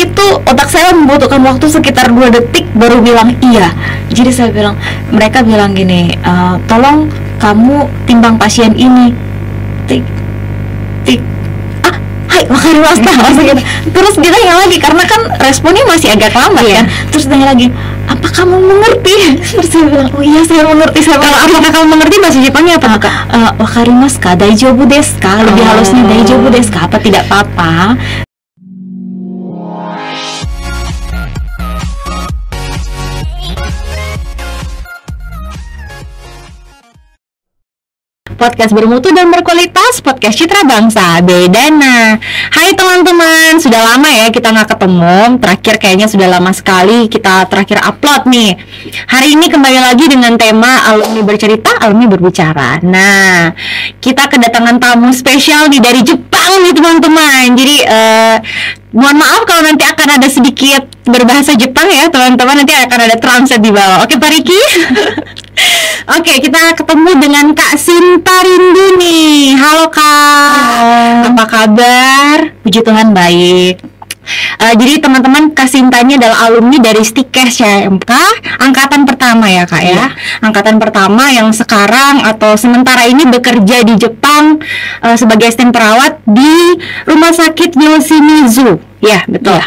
itu otak saya membutuhkan waktu sekitar 2 detik baru bilang iya. Jadi saya bilang, mereka bilang gini, tolong kamu timbang pasien ini. Tik, tik. Hai, makasih mas, gitu. Terus dia tanya lagi, karena kan responnya masih agak lambat kan. Terus tanya lagi, apa kamu mengerti? Terus saya bilang, oh iya saya mengerti. Kalau apakah kamu mengerti bahasa Jepangnya apa tuh kak? Wakarimasu ka, daijoubu desu ka? Lebih halusnya daijoubu desu ka, apa tidak apa-apa. Podcast bermutu dan berkualitas, podcast Citra Bangsa Bedana. Hai teman-teman, sudah lama ya kita nggak ketemu. Terakhir kayaknya sudah lama sekali kita terakhir upload nih. Hari ini kembali lagi dengan tema alumni bercerita, alumni berbicara. Nah, kita kedatangan tamu spesial nih dari Jepang nih teman-teman. Jadi mohon maaf kalau nanti akan ada sedikit berbahasa Jepang ya teman-teman. Nanti akan ada translate di bawah. Oke Pak Riki? Oke, kita ketemu dengan Kak Sinta Rindu nih. Halo Kak. Apa kabar? Puji Tuhan baik. Jadi teman-teman, Kak Sinta ini adalah alumni dari Stikes CMK angkatan pertama ya Kak ya. Angkatan pertama yang sekarang atau sementara ini bekerja di Jepang sebagai asisten perawat di Rumah Sakit Yoshimizu. Ya, betul.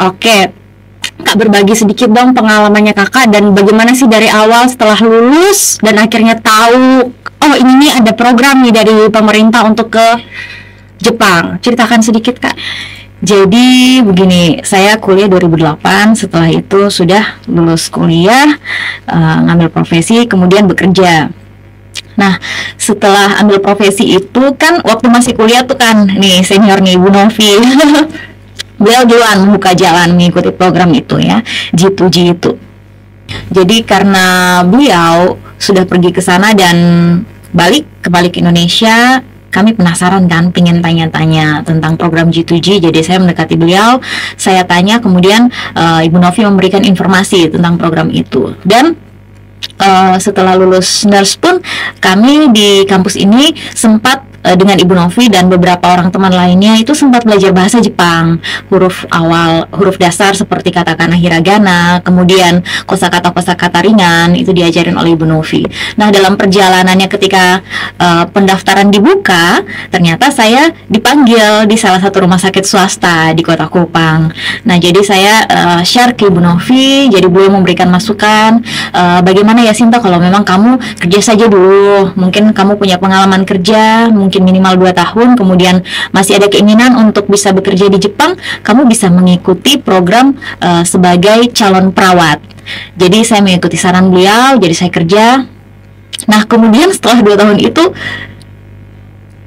Oke. Kak, berbagi sedikit dong pengalamannya kakak dan bagaimana sih dari awal setelah lulus dan akhirnya tahu oh ini nih ada program nih dari pemerintah untuk ke Jepang. Ceritakan sedikit Kak. Jadi begini, saya kuliah 2008, setelah itu sudah lulus kuliah, ngambil profesi, kemudian bekerja. Nah, setelah ambil profesi itu kan waktu masih kuliah tuh kan nih senior nih Ibu Novi beliau duluan membuka jalan mengikuti program itu ya, G2G itu. Jadi karena beliau sudah pergi ke sana dan balik ke Indonesia, kami penasaran kan, pengen tanya-tanya tentang program G2G. Jadi saya mendekati beliau, saya tanya, kemudian Ibu Novi memberikan informasi tentang program itu. Dan setelah lulus nurse pun kami di kampus ini sempat dengan Ibu Novi dan beberapa orang teman lainnya itu sempat belajar bahasa Jepang, huruf awal, huruf dasar seperti katakana, hiragana, kemudian kosakata ringan itu diajarin oleh Ibu Novi. Nah, dalam perjalanannya ketika pendaftaran dibuka, ternyata saya dipanggil di salah satu rumah sakit swasta di Kota Kupang. Nah, jadi saya share ke Ibu Novi, jadi beliau memberikan masukan, bagaimana ya Sinta kalau memang kamu kerja saja dulu, mungkin kamu punya pengalaman kerja, mungkin minimal 2 tahun, kemudian masih ada keinginan untuk bisa bekerja di Jepang, kamu bisa mengikuti program sebagai calon perawat. Jadi saya mengikuti saran beliau, jadi saya kerja. Nah, kemudian setelah 2 tahun itu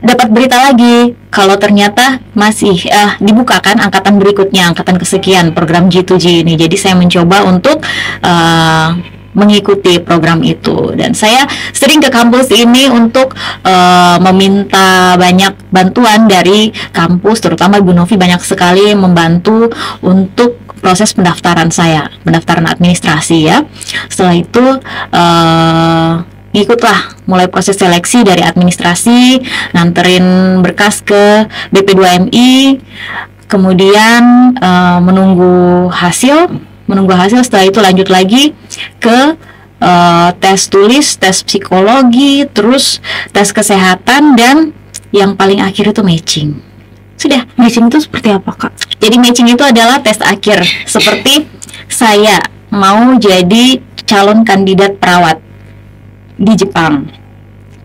dapat berita lagi kalau ternyata masih dibukakan angkatan berikutnya, angkatan kesekian program G2G ini. Jadi saya mencoba untuk mengikuti program itu, dan saya sering ke kampus ini untuk meminta banyak bantuan dari kampus, terutama Ibu Novi banyak sekali membantu untuk proses pendaftaran saya, pendaftaran administrasi ya. Setelah itu ikutlah mulai proses seleksi dari administrasi, nganterin berkas ke BP2MI, kemudian menunggu hasil. Setelah itu lanjut lagi ke tes tulis, tes psikologi, terus tes kesehatan, dan yang paling akhir itu matching. Sudah. Matching itu seperti apa Kak? Jadi matching itu adalah tes akhir, seperti saya mau jadi calon kandidat perawat di Jepang,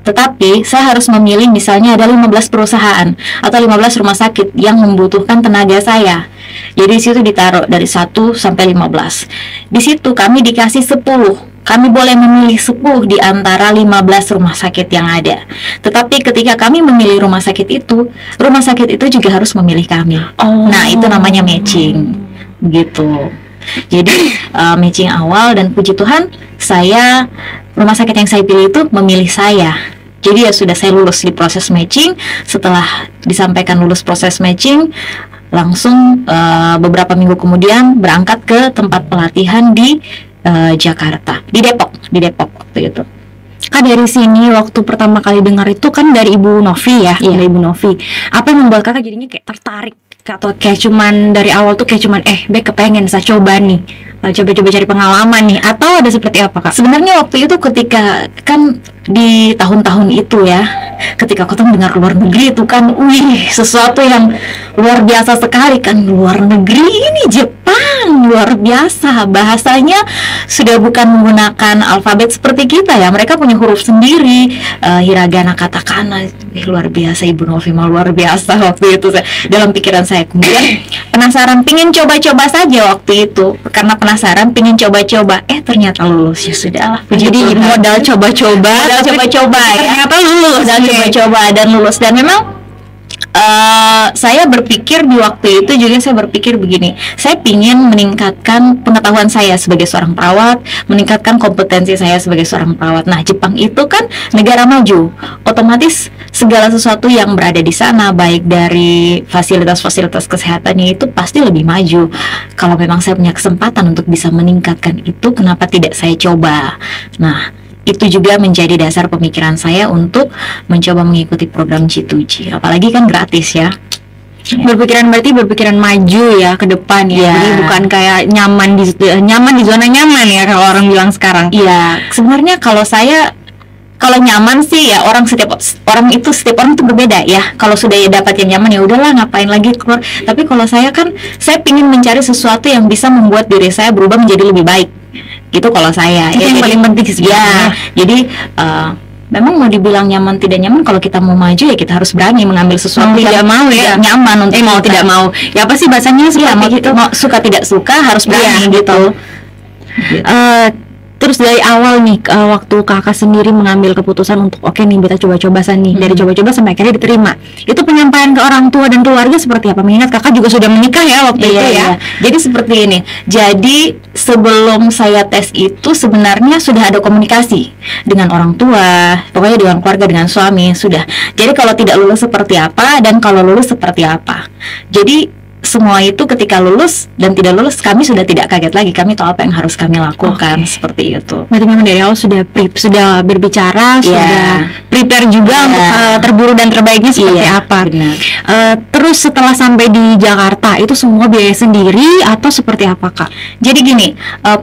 tetapi saya harus memilih, misalnya ada 15 perusahaan atau 15 rumah sakit yang membutuhkan tenaga saya. Jadi situ ditaruh dari 1 sampai 15. Di situ kami dikasih 10. Kami boleh memilih 10 di antara 15 rumah sakit yang ada. Tetapi ketika kami memilih rumah sakit itu juga harus memilih kami. Nah, itu namanya matching. Gitu. Jadi matching awal, dan puji Tuhan rumah sakit yang saya pilih itu memilih saya. Jadi ya sudah, saya lulus di proses matching. Setelah disampaikan lulus proses matching, langsung beberapa minggu kemudian berangkat ke tempat pelatihan di Jakarta, di Depok waktu itu. Kak, dari sini waktu pertama kali dengar itu kan dari Ibu Novi ya, dari Ibu Novi. Apa yang membuat kakak jadinya kayak tertarik atau kayak cuman dari awal tuh kayak cuman Be kepengen saya coba nih, coba-coba cari pengalaman nih, atau ada seperti apa Kak? Sebenarnya waktu itu ketika kan di tahun-tahun itu ya, ketika aku tuh dengar luar negeri itu kan, wih, sesuatu yang luar biasa sekali kan. Luar negeri ini Jepang, luar biasa, bahasanya sudah bukan menggunakan alfabet seperti kita ya, mereka punya huruf sendiri, hiragana, katakana. Luar biasa, Ibu Novi mah luar biasa waktu itu dalam pikiran saya. Kemudian penasaran, pingin coba-coba saja waktu itu, karena penasaran pingin coba-coba, ternyata lulus, ya sudahlah. Jadi modal coba-coba ya, ternyata lulus, modal coba-coba dan lulus. Dan memang saya berpikir di waktu itu juga, saya berpikir begini, saya ingin meningkatkan pengetahuan saya sebagai seorang perawat, meningkatkan kompetensi saya sebagai seorang perawat. Nah, Jepang itu kan negara maju, otomatis segala sesuatu yang berada di sana, baik dari fasilitas-fasilitas kesehatannya itu pasti lebih maju. Kalau memang saya punya kesempatan untuk bisa meningkatkan itu, kenapa tidak saya coba? Nah, itu juga menjadi dasar pemikiran saya untuk mencoba mengikuti program G2G, apalagi kan gratis ya. Berpikiran maju ya ke depan ya. Jadi bukan kayak nyaman di zona nyaman ya kalau orang bilang sekarang. Iya, sebenarnya kalau nyaman sih ya, setiap orang itu berbeda ya. Kalau sudah dapat yang nyaman ya udahlah, ngapain lagi keluar. Tapi kalau saya ingin mencari sesuatu yang bisa membuat diri saya berubah menjadi lebih baik. Gitu kalau saya. Itu yang paling penting sih. Ya, jadi memang mau dibilang nyaman tidak nyaman, kalau kita mau maju ya kita harus berani mengambil sesuatu yang tidak mau ya nyaman untuk mau tidak mau. Ya apa sih bahasanya seperti gitu. Mau suka tidak suka harus berani gitu. Terus dari awal nih, waktu kakak sendiri mengambil keputusan untuk oke nih kita coba-coba nih, dari coba-coba sampai akhirnya diterima, itu penyampaian ke orang tua dan keluarga seperti apa? Mengingat kakak juga sudah menikah ya waktu itu ya. Jadi seperti ini. Jadi sebelum saya tes itu sebenarnya sudah ada komunikasi dengan orang tua, pokoknya dengan keluarga, dengan suami sudah. Jadi kalau tidak lulus seperti apa dan kalau lulus seperti apa. Jadi semua itu ketika lulus dan tidak lulus kami sudah tidak kaget lagi, kami tahu apa yang harus kami lakukan. Seperti itu. Berarti memang dari awal sudah berbicara, sudah prepare juga untuk terburu dan terbaiknya seperti apa. Terus setelah sampai di Jakarta itu semua biaya sendiri atau seperti apa Kak? Jadi gini,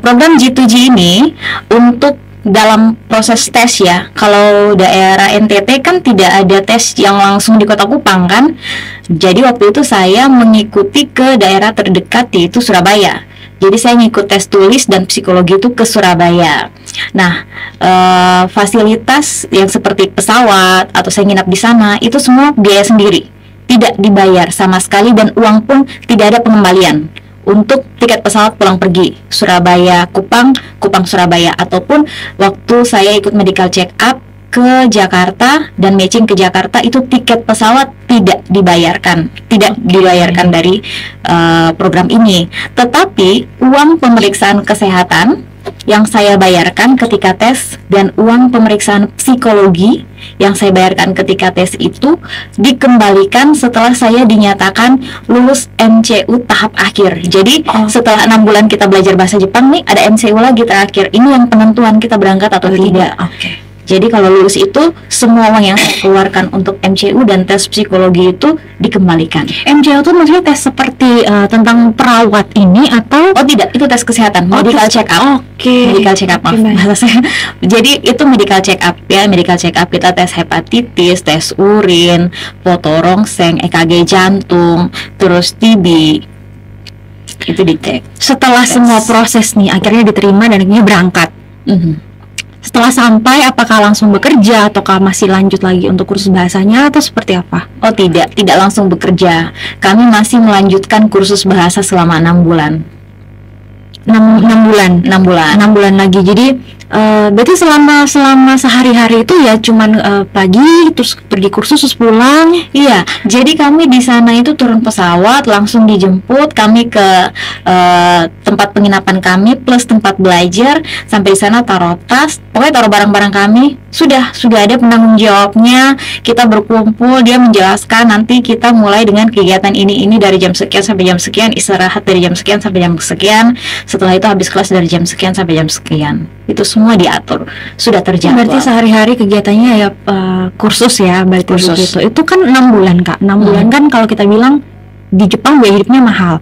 program G2G ini untuk dalam proses tes ya, kalau daerah NTT kan tidak ada tes yang langsung di Kota Kupang kan. Jadi waktu itu saya mengikuti ke daerah terdekat, yaitu Surabaya. Jadi saya ngikut tes tulis dan psikologi itu ke Surabaya. Nah, fasilitas yang seperti pesawat atau saya nginap di sana itu semua biaya sendiri, tidak dibayar sama sekali, dan uang pun tidak ada pengembalian. Untuk tiket pesawat pulang pergi Surabaya Kupang, Kupang Surabaya, ataupun waktu saya ikut medical check up ke Jakarta dan matching ke Jakarta, itu tiket pesawat tidak dibayarkan dari program ini. Tetapi uang pemeriksaan kesehatan yang saya bayarkan ketika tes dan uang pemeriksaan psikologi yang saya bayarkan ketika tes itu dikembalikan setelah saya dinyatakan lulus MCU tahap akhir. Jadi setelah 6 bulan kita belajar bahasa Jepang nih, ada MCU lagi terakhir. Ini yang penentuan kita berangkat atau tidak. Jadi kalau lulus itu semua uang yang saya keluarkan untuk MCU dan tes psikologi itu dikembalikan. MCU itu maksudnya tes seperti tentang perawat ini atau? Oh tidak, itu tes kesehatan, medical check up. Medical check up, bahasa saya. Jadi itu medical check up ya, medical check up kita tes hepatitis, tes urin, foto rongseng, EKG jantung, terus TB. Itu dicek. Setelah semua proses nih akhirnya diterima dan akhirnya berangkat. Setelah sampai, apakah langsung bekerja ataukah masih lanjut lagi untuk kursus bahasanya atau seperti apa? Oh tidak langsung bekerja. Kami masih melanjutkan kursus bahasa selama 6 bulan. 6 bulan lagi. Jadi berarti selama sehari-hari itu ya cuman pagi terus pergi kursus terus pulang. Iya, jadi kami di sana itu turun pesawat langsung dijemput kami ke tempat penginapan kami plus tempat belajar. Sampai di sana taruh tas, pokoknya taruh barang-barang kami. Sudah ada penanggung jawabnya. Kita berkumpul, dia menjelaskan nanti kita mulai dengan kegiatan ini dari jam sekian sampai jam sekian, istirahat dari jam sekian sampai jam sekian. Setelah itu habis kelas dari jam sekian sampai jam sekian. Itu semua diatur, sudah terjadwal. Berarti sehari-hari kegiatannya ya kursus ya, berarti kursus. Begitu. Itu kan 6 bulan Kak. 6 bulan kan kalau kita bilang di Jepang biaya hidupnya mahal.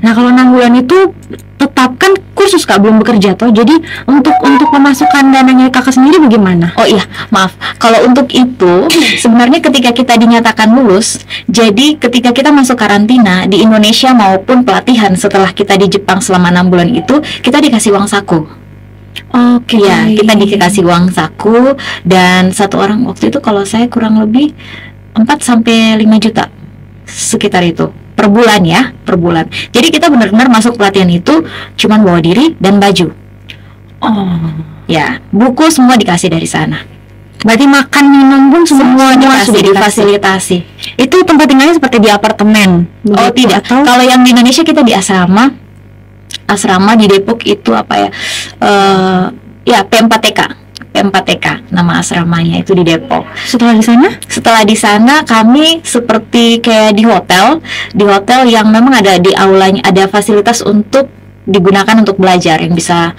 Nah kalau 6 bulan itu tetap kan kursus Kak, belum bekerja toh. Jadi untuk pemasukan dananya Kakak sendiri bagaimana? Oh iya, maaf. Kalau untuk itu, sebenarnya ketika kita dinyatakan lulus, jadi ketika kita masuk karantina di Indonesia maupun pelatihan setelah kita di Jepang selama 6 bulan itu, kita dikasih uang saku. Oke. Ya, kita dikasih uang saku, dan satu orang waktu itu kalau saya kurang lebih 4-5 juta sekitar itu per bulan ya, per bulan. Jadi kita benar-benar masuk pelatihan itu cuman bawa diri dan baju. Oh, Ya, buku semua dikasih dari sana. berarti makan minum pun semua Sudah sudah dikasih. difasilitasi. Itu tempat tinggalnya seperti di apartemen? Oh begitu, tidak. atau Kalau yang di Indonesia kita di asrama. Asrama di Depok itu apa ya? Ya P4TK. P4TK nama asramanya itu di Depok. setelah di sana? Setelah di sana kami seperti kayak di hotel yang memang ada di aulanya, ada fasilitas untuk digunakan untuk belajar yang bisa.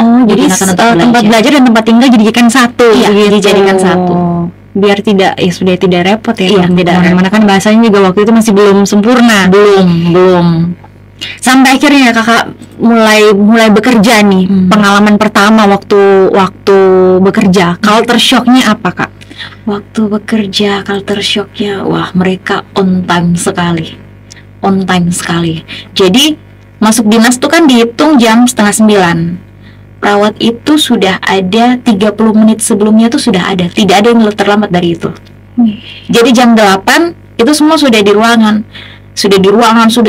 Oh, jadi Digunakan untuk tempat belajar dan tempat tinggal dijadikan satu. Iya, gitu. dijadikan satu. Biar tidak, ya sudah tidak repot ya. Iya, tidak Mana kan bahasanya juga waktu itu masih belum sempurna. Belum. Sampai akhirnya Kakak mulai bekerja nih. Pengalaman pertama waktu bekerja, culture shocknya apa Kak? Waktu bekerja culture shocknya, wah mereka on time sekali. Jadi masuk dinas tuh kan dihitung jam 8:30. Perawat itu sudah ada 30 menit sebelumnya tuh sudah ada. Tidak ada yang terlambat dari itu. Jadi jam 8 itu semua sudah di ruangan. Sudah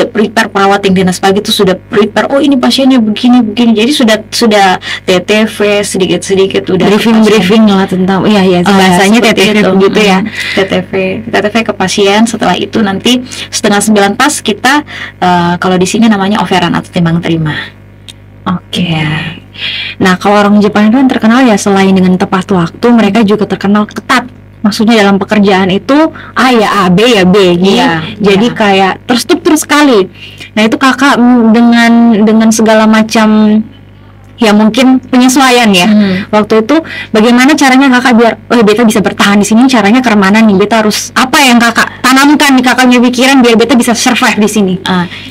prepare, perawat yang dinas pagi itu sudah prepare. Oh ini pasiennya begini. Jadi sudah TTV sedikit udah Briefing lah tentang bahasanya TTV begitu ya. TTV ke pasien. Setelah itu nanti 8:30 pas kita kalau di sini namanya overan atau timbang terima. Oke. Nah, kalau orang Jepang itu kan terkenal ya selain dengan tepat waktu, mereka juga terkenal ketat. Maksudnya dalam pekerjaan itu A ya A, B ya B. Jadi kayak terstruktur sekali. Nah, itu Kakak dengan segala macam ya mungkin penyesuaian ya. Waktu itu bagaimana caranya Kakak biar beta bisa bertahan di sini, caranya ke mana nih? Beta harus apa yang Kakak tanamkan di Kakaknya pikiran biar beta bisa survive di sini?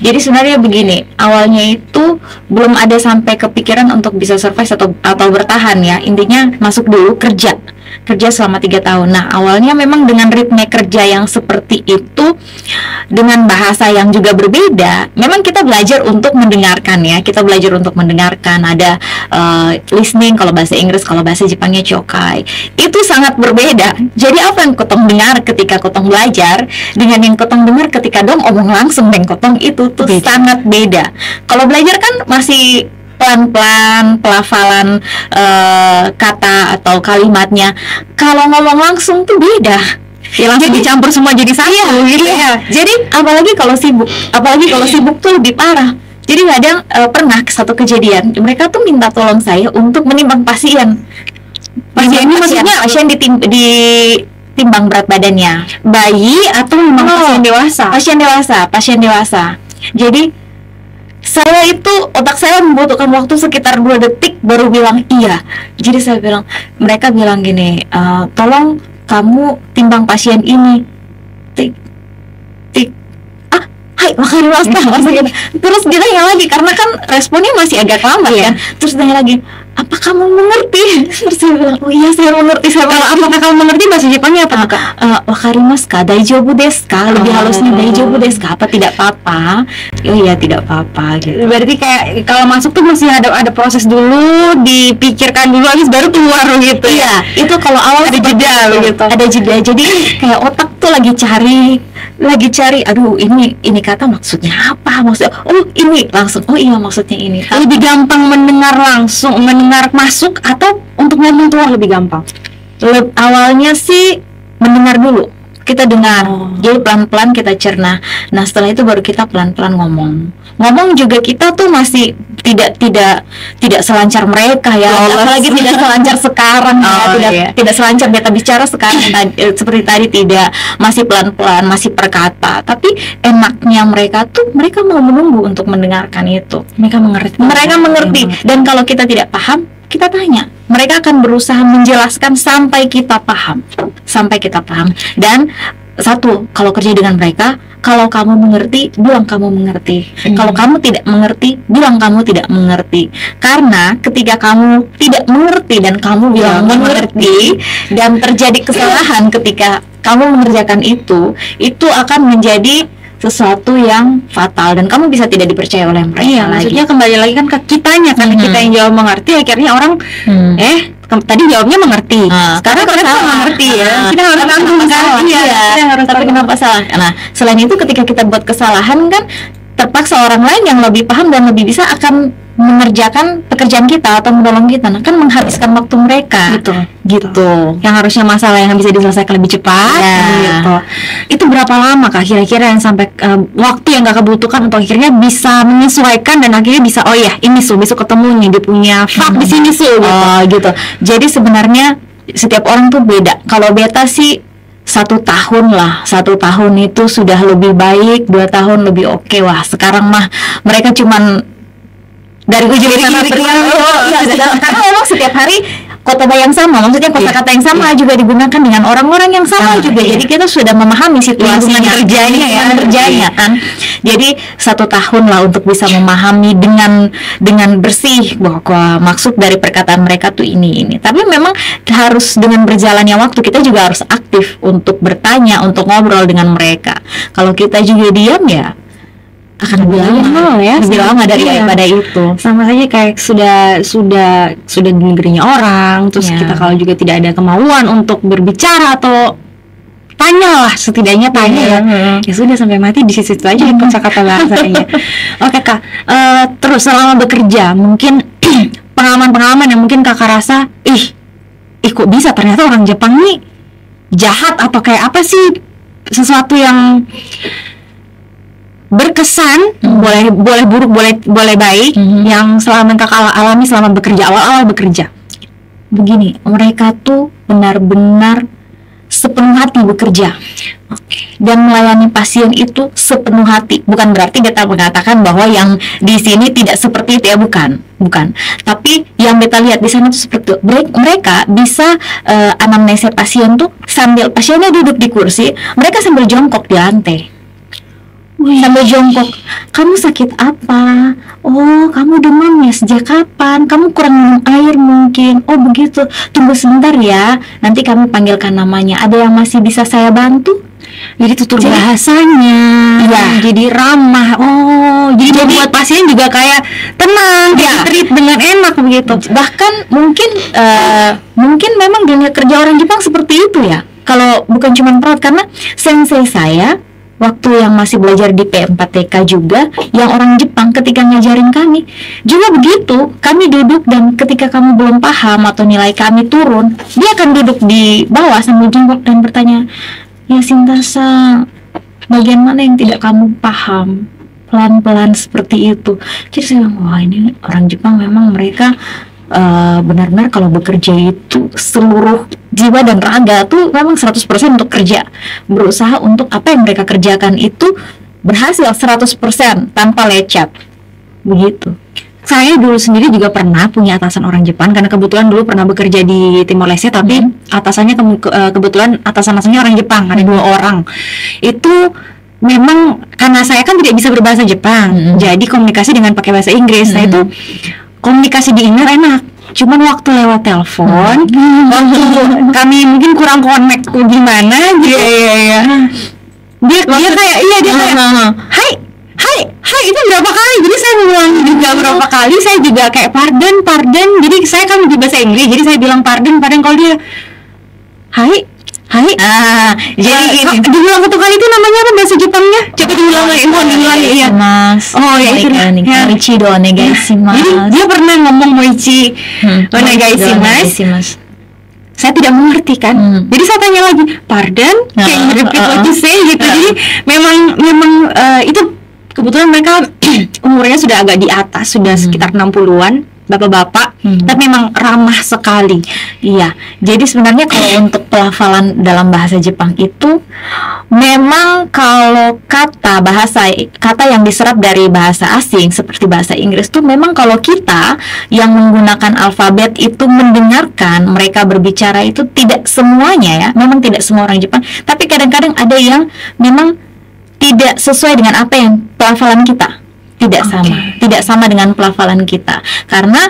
Jadi sebenarnya begini, awalnya itu belum ada sampai kepikiran untuk bisa survive atau bertahan ya. Intinya masuk dulu kerja selama 3 tahun. Nah, awalnya memang dengan ritme kerja yang seperti itu, dengan bahasa yang juga berbeda, memang kita belajar untuk mendengarkan ya. Kita belajar untuk mendengarkan, ada listening kalau bahasa Inggris, kalau bahasa Jepangnya chokai. Itu sangat berbeda. Jadi apa yang kotong dengar ketika kotong belajar dengan yang kotong dengar ketika dong omong langsung dengan kotong itu tuh sangat beda. Kalau belajar kan masih pelan-pelan pelafalan kata atau kalimatnya. Kalau ngomong langsung tuh beda. Ya langsung dicampur semua jadi satu gitu ya. Jadi apalagi kalau sibuk tuh lebih parah. Jadi kadang pernah satu kejadian, mereka tuh minta tolong saya untuk menimbang pasien. Pasien ini maksudnya pasien ditimbang berat badannya. Bayi atau memang pasien dewasa? Pasien dewasa. Jadi saya itu, otak saya membutuhkan waktu sekitar 2 detik baru bilang iya. Jadi saya bilang, mereka bilang gini, tolong kamu timbang pasien ini. Tik. Hai, makasih. Terus dia tanya lagi, karena kan responnya masih agak lambat kan. Terus tanya lagi, apa kamu mengerti? Terus saya bilang, oh iya saya mengerti. Apakah kamu mengerti bahasa Jepangnya apa tuh Kak? Wakarimasu ka? Daijoubu desu ka? Lebih halusnya daijoubu desu ka? Apa tidak apa-apa? Oh iya tidak apa-apa gitu. Berarti kayak kalau masuk tuh masih ada proses dulu, dipikirkan dulu, habis baru keluar gitu. Iya, itu kalau awal ada jeda begitu. Ada jeda. Jadi kayak otak tuh lagi cari, aduh ini kata maksudnya apa? Oh ini langsung, oh iya maksudnya ini. Lebih gampang mendengar langsung, mendengar masuk atau untuk ngomong keluar lebih gampang? Awalnya sih mendengar dulu, kita dengar, jadi pelan-pelan kita cerna. Nah setelah itu baru kita pelan-pelan ngomong juga kita tuh masih tidak selancar mereka ya, apalagi tidak selancar sekarang tidak selancar beta bicara sekarang seperti tadi, tidak, masih pelan-pelan, masih perkata. Tapi enaknya mereka mau menunggu untuk mendengarkan itu. Mereka mengerti dan kalau kita tidak paham, kita tanya, mereka akan berusaha menjelaskan sampai kita paham. Dan satu, kalau kerja dengan mereka, kalau kamu mengerti, bilang kamu mengerti. Kalau kamu tidak mengerti, bilang kamu tidak mengerti. Karena ketika kamu tidak mengerti dan kamu bilang mengerti, dan terjadi kesalahan ketika kamu mengerjakan itu akan menjadi sesuatu yang fatal dan kamu bisa tidak dipercaya oleh mereka. Iya, maksudnya kembali lagi kan ke kitanya, karena kita yang jawab mengerti, akhirnya orang tadi jawabnya mengerti. Sekarang kita mengerti ya. Kita harus langsung Tapi kenapa salah? Nah, selain itu ketika kita buat kesalahan kan terpaksa orang lain yang lebih paham dan lebih bisa akan mengerjakan pekerjaan kita atau menolong kita. Nah, kan menghabiskan waktu mereka. Gitu. Yang harusnya masalah yang bisa diselesaikan lebih cepat. Gitu. Itu berapa lama Kak kira-kira yang sampai waktu yang gak kebutuhkan untuk akhirnya bisa menyesuaikan dan akhirnya bisa ini besok ketemu nih dia punya fak di sini gitu. Jadi sebenarnya setiap orang tuh beda. Kalau beta sih 1 tahun lah, 1 tahun itu sudah lebih baik, 2 tahun lebih oke. Wah, sekarang mah mereka cuman dari ujung sana karena memang setiap hari kota yang sama, maksudnya kosakata yang sama juga digunakan dengan orang-orang yang sama juga. Jadi kita sudah memahami situasi kerjanya kan. Jadi 1 tahun lah untuk bisa memahami dengan bersih bahwa maksud dari perkataan mereka tuh ini. Tapi memang harus dengan berjalannya waktu kita juga harus aktif untuk bertanya, untuk ngobrol dengan mereka. Kalau kita juga diam ya akan lebih lama daripada itu. Sama saja kayak sudah di negerinya orang, terus kita kalau juga tidak ada kemauan untuk berbicara atau tanyalah, setidaknya tanya ya sudah sampai mati di situ aja kata bahasanya. Oke Kak, terus selama bekerja mungkin pengalaman-pengalaman yang mungkin Kakak rasa kok bisa, ternyata orang Jepang nih jahat atau kayak apa sih, sesuatu yang berkesan, boleh buruk, boleh baik, yang selama Kakak alami selama bekerja, awal-awal bekerja. Begini, mereka tuh benar-benar sepenuh hati bekerja dan melayani pasien itu sepenuh hati. Bukan berarti beta mengatakan bahwa yang di sini tidak seperti itu ya, bukan. Tapi yang beta lihat di sana tuh seperti itu. Mereka bisa anamnesa pasien tuh sambil pasiennya duduk di kursi, mereka sambil jongkok di lantai. Sambil jongkok, kamu sakit apa? Oh, kamu demam ya, sejak kapan? Kamu kurang minum air mungkin. Oh begitu, tunggu sebentar ya, nanti kami panggilkan namanya. Ada yang masih bisa saya bantu? Jadi tutur bahasanya, jadi ramah. Jadi membuat pasien juga kayak tenang, treat dengan enak begitu. Bahkan mungkin memang dunia kerja orang Jepang seperti itu ya. Kalau bukan cuma perawat, karena sensei saya waktu yang masih belajar di P4TK juga, yang orang Jepang ketika ngajarin kami juga begitu. Kami duduk dan ketika kami belum paham atau nilai kami turun, dia akan duduk di bawah sambil jongkok dan bertanya, ya Sintasa, bagian mana yang tidak kamu paham? Pelan-pelan seperti itu. Jadi saya bilang, wah ini orang Jepang memang mereka benar-benar kalau bekerja itu seluruh jiwa dan raga tuh memang 100% untuk kerja, berusaha untuk apa yang mereka kerjakan itu berhasil 100% tanpa lecet begitu. Saya dulu sendiri juga pernah punya atasan orang Jepang, karena kebetulan dulu pernah bekerja di Timor Leste, tapi atasannya kebetulan atasan-atasannya orang Jepang, ada 2 orang. Itu memang karena saya kan tidak bisa berbahasa Jepang, jadi komunikasi dengan pakai bahasa Inggris. Nah itu komunikasi di email enak, cuman waktu lewat telepon, waktu kami mungkin kurang connect gimana gitu. Dia kayak hai itu berapa kali, jadi saya ngulang juga berapa kali. Saya juga kayak pardon, jadi saya kan di bahasa Inggris, jadi saya bilang pardon. Kalau dia hai jadi ini diulang 1 kali itu namanya apa bahasa Jepangnya? Coba diulang lagi ya Mas. Oh ya itu moichi do onegaishimasu. Jadi dia pernah ngomong moichi onegaishimasu. Saya tidak mengerti kan. Jadi saya tanya lagi, pardon, kayak repeat what you say gitu. Jadi memang itu kebetulan mereka umurnya sudah agak di atas, sudah sekitar 60-an. bapak-bapak, tapi memang ramah sekali. Iya, jadi sebenarnya kalau untuk pelafalan dalam bahasa Jepang itu memang kalau kata yang diserap dari bahasa asing seperti bahasa Inggris tuh memang kalau kita yang menggunakan alfabet itu mendengarkan mereka berbicara itu tidak semuanya ya, memang tidak semua orang Jepang, tapi kadang-kadang ada yang memang tidak sesuai dengan apa yang pelafalan kita. Tidak sama dengan pelafalan kita, karena